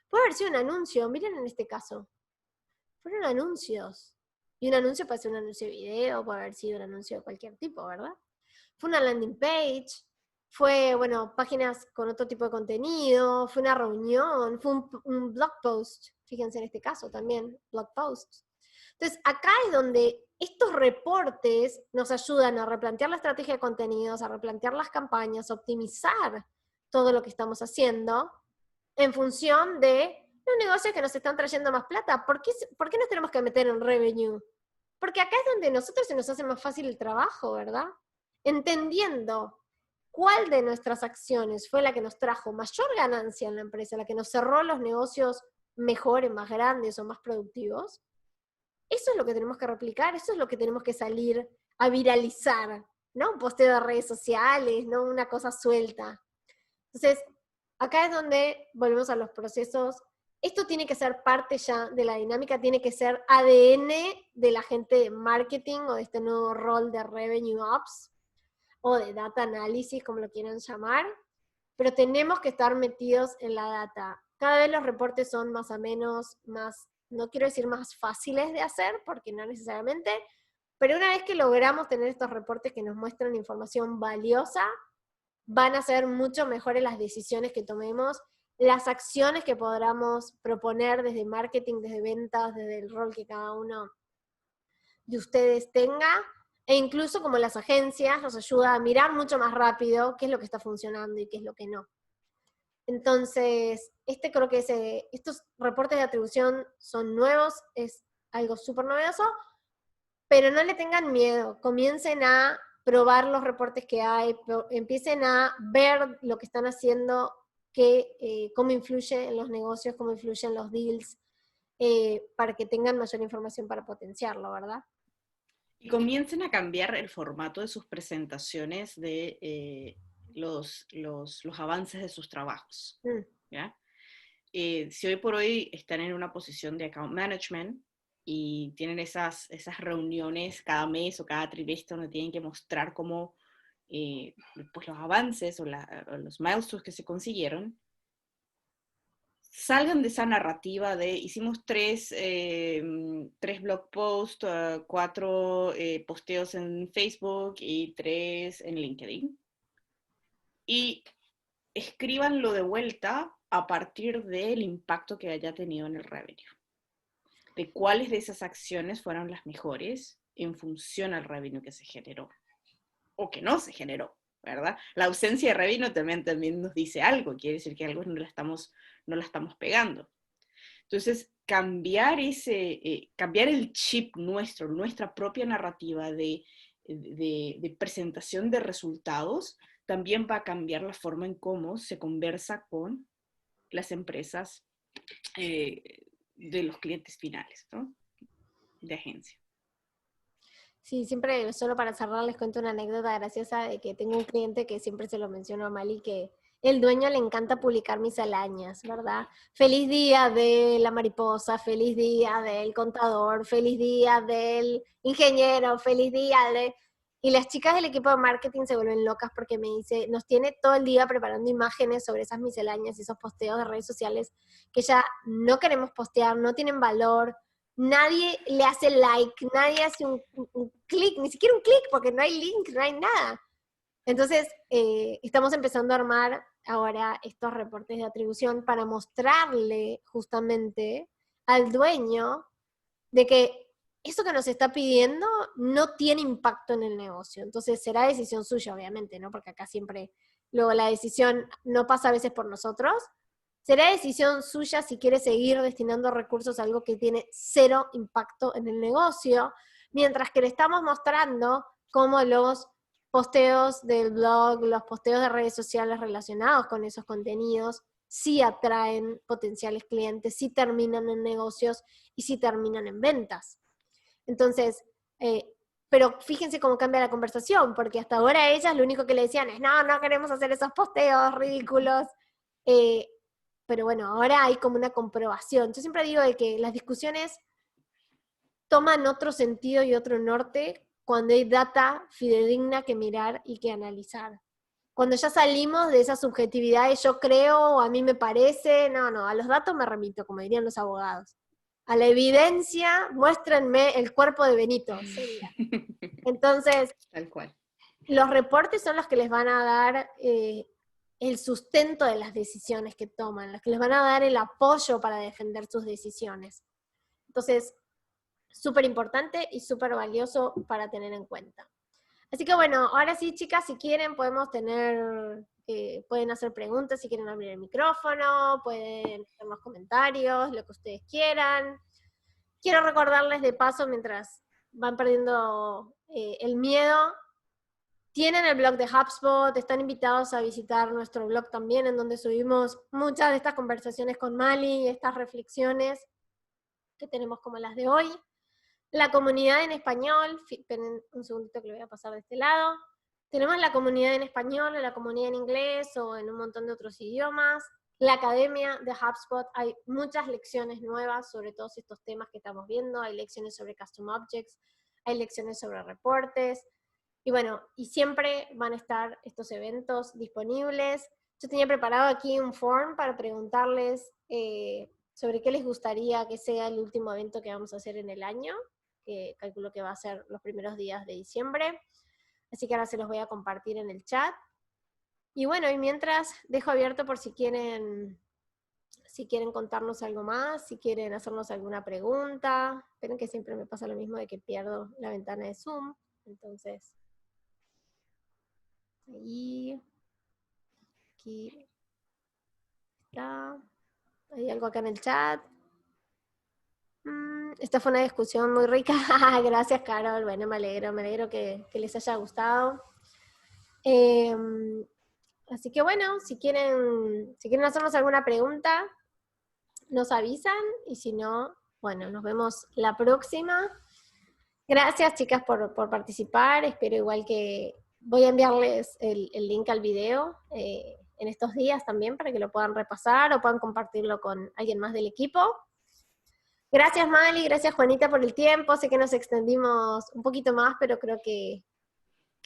Puede haber sido un anuncio, miren en este caso. Fueron anuncios. Y un anuncio puede ser un anuncio de video, puede haber sido un anuncio de cualquier tipo, ¿verdad? Fue una landing page, fue, bueno, páginas con otro tipo de contenido, fue una reunión, fue un blog post, fíjense en este caso también, blog posts. Entonces, acá es donde estos reportes nos ayudan a replantear la estrategia de contenidos, a replantear las campañas, a optimizar todo lo que estamos haciendo en función de los negocios que nos están trayendo más plata. ¿Por qué nos tenemos que meter en revenue? Porque acá es donde a nosotros se nos hace más fácil el trabajo, ¿verdad? Entendiendo cuál de nuestras acciones fue la que nos trajo mayor ganancia en la empresa, la que nos cerró los negocios mejores, más grandes o más productivos. Eso es lo que tenemos que replicar, eso es lo que tenemos que salir a viralizar, ¿no? Un posteo de redes sociales, no una cosa suelta. Entonces, acá es donde volvemos a los procesos. Esto tiene que ser parte ya de la dinámica, tiene que ser ADN de la gente de marketing o de este nuevo rol de Revenue Ops o de Data Analysis, como lo quieran llamar, pero tenemos que estar metidos en la data. Cada vez los reportes son más o menos, más, no quiero decir más fáciles de hacer, porque no necesariamente, pero una vez que logramos tener estos reportes que nos muestran información valiosa, van a ser mucho mejores las decisiones que tomemos, las acciones que podamos proponer desde marketing, desde ventas, desde el rol que cada uno de ustedes tenga, e incluso como las agencias nos ayuda a mirar mucho más rápido qué es lo que está funcionando y qué es lo que no. Entonces, creo que estos reportes de atribución son nuevos, es algo súper novedoso, pero no le tengan miedo, comiencen a probar los reportes que hay, empiecen a ver lo que están haciendo, cómo influye en los negocios, cómo influyen los deals, para que tengan mayor información para potenciarlo, ¿verdad? Y comiencen a cambiar el formato de sus presentaciones de los avances de sus trabajos, ¿ya? si hoy por hoy están en una posición de account management y tienen esas reuniones cada mes o cada trimestre donde tienen que mostrar cómo pues los avances o los milestones que se consiguieron, salgan de esa narrativa de hicimos 3 blog posts, 4 posteos en Facebook y 3 en LinkedIn. Y escríbanlo de vuelta a partir del impacto que haya tenido en el revenue. De cuáles de esas acciones fueron las mejores en función al revenue que se generó. O que no se generó, ¿verdad? La ausencia de revenue también nos dice algo, quiere decir que algo no la estamos pegando. Entonces, cambiar el chip nuestra propia narrativa de presentación de resultados, también va a cambiar la forma en cómo se conversa con las empresas de los clientes finales, ¿no? De agencia. Sí, siempre, solo para cerrar, les cuento una anécdota graciosa de que tengo un cliente que siempre se lo menciono a Mali, que el dueño le encanta publicar misceláneas, ¿verdad? Feliz día de la mariposa, feliz día del contador, feliz día del ingeniero, feliz día de... Y las chicas del equipo de marketing se vuelven locas porque me dice, nos tiene todo el día preparando imágenes sobre esas misceláneas y esos posteos de redes sociales que ya no queremos postear, no tienen valor, nadie le hace like, nadie hace un clic, ni siquiera un clic, porque no hay link, no hay nada. Entonces, estamos empezando a armar ahora estos reportes de atribución para mostrarle justamente al dueño de que eso que nos está pidiendo no tiene impacto en el negocio. Entonces, será decisión suya, obviamente, ¿no? Porque acá siempre, luego la decisión no pasa a veces por nosotros. Será decisión suya si quiere seguir destinando recursos a algo que tiene cero impacto en el negocio, mientras que le estamos mostrando cómo los posteos del blog, los posteos de redes sociales relacionados con esos contenidos, sí atraen potenciales clientes, sí terminan en negocios y sí terminan en ventas. Entonces, pero fíjense cómo cambia la conversación, porque hasta ahora ellas lo único que le decían es, no queremos hacer esos posteos ridículos. Pero bueno, ahora hay como una comprobación. Yo siempre digo de que las discusiones toman otro sentido y otro norte cuando hay data fidedigna que mirar y que analizar. Cuando ya salimos de esa subjetividad de yo creo o a mí me parece, no, a los datos me remito, como dirían los abogados. A la evidencia, muéstrenme el cuerpo de Benito. Sería. Entonces, tal cual. Los reportes son los que les van a dar el sustento de las decisiones que toman, los que les van a dar el apoyo para defender sus decisiones. Entonces, súper importante y súper valioso para tener en cuenta. Así que bueno, ahora sí, chicas, si quieren podemos pueden hacer preguntas, si quieren abrir el micrófono, pueden hacer los comentarios, lo que ustedes quieran. Quiero recordarles de paso, mientras van perdiendo el miedo, tienen el blog de HubSpot, están invitados a visitar nuestro blog también, en donde subimos muchas de estas conversaciones con Mali, estas reflexiones que tenemos como las de hoy. La comunidad en español, esperen un segundito que lo voy a pasar de este lado. Tenemos la comunidad en español, la comunidad en inglés o en un montón de otros idiomas. La academia de HubSpot, hay muchas lecciones nuevas sobre todos estos temas que estamos viendo. Hay lecciones sobre Custom Objects, hay lecciones sobre reportes. Y bueno, y siempre van a estar estos eventos disponibles. Yo tenía preparado aquí un form para preguntarles sobre qué les gustaría que sea el último evento que vamos a hacer en el año, que calculo que va a ser los primeros días de diciembre. Así que ahora se los voy a compartir en el chat. Y bueno, y mientras dejo abierto por si quieren contarnos algo más, si quieren hacernos alguna pregunta. Esperen que siempre me pasa lo mismo de que pierdo la ventana de Zoom. Entonces, ahí, aquí está. Hay algo acá en el chat. Esta fue una discusión muy rica. Gracias, Carol. Bueno, me alegro que les haya gustado. Así que bueno, si quieren hacernos alguna pregunta, nos avisan, y si no, bueno, nos vemos la próxima. Gracias, chicas, por participar. Espero igual que voy a enviarles el link al video en estos días también para que lo puedan repasar o puedan compartirlo con alguien más del equipo. Gracias Mali, gracias Juanita por el tiempo, sé que nos extendimos un poquito más, pero creo que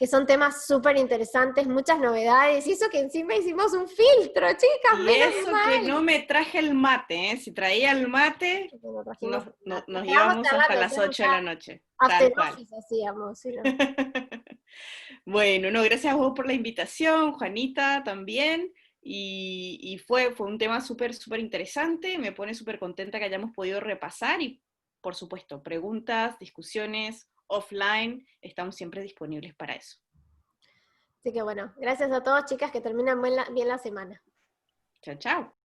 son temas súper interesantes, muchas novedades, y eso que encima hicimos un filtro, chicas, Y menos eso mal. que no me traje el mate, ¿eh? Si traía el mate, nos íbamos hasta las 8 de la noche. After Tal cual. office hacíamos, ¿sí, no? Bueno, no, gracias a vos por la invitación, Juanita también, y fue un tema súper, súper interesante, me pone súper contenta que hayamos podido repasar y, por supuesto, preguntas, discusiones, offline, estamos siempre disponibles para eso. Así que bueno, gracias a todos chicas, que terminan bien la semana. Chao, chao.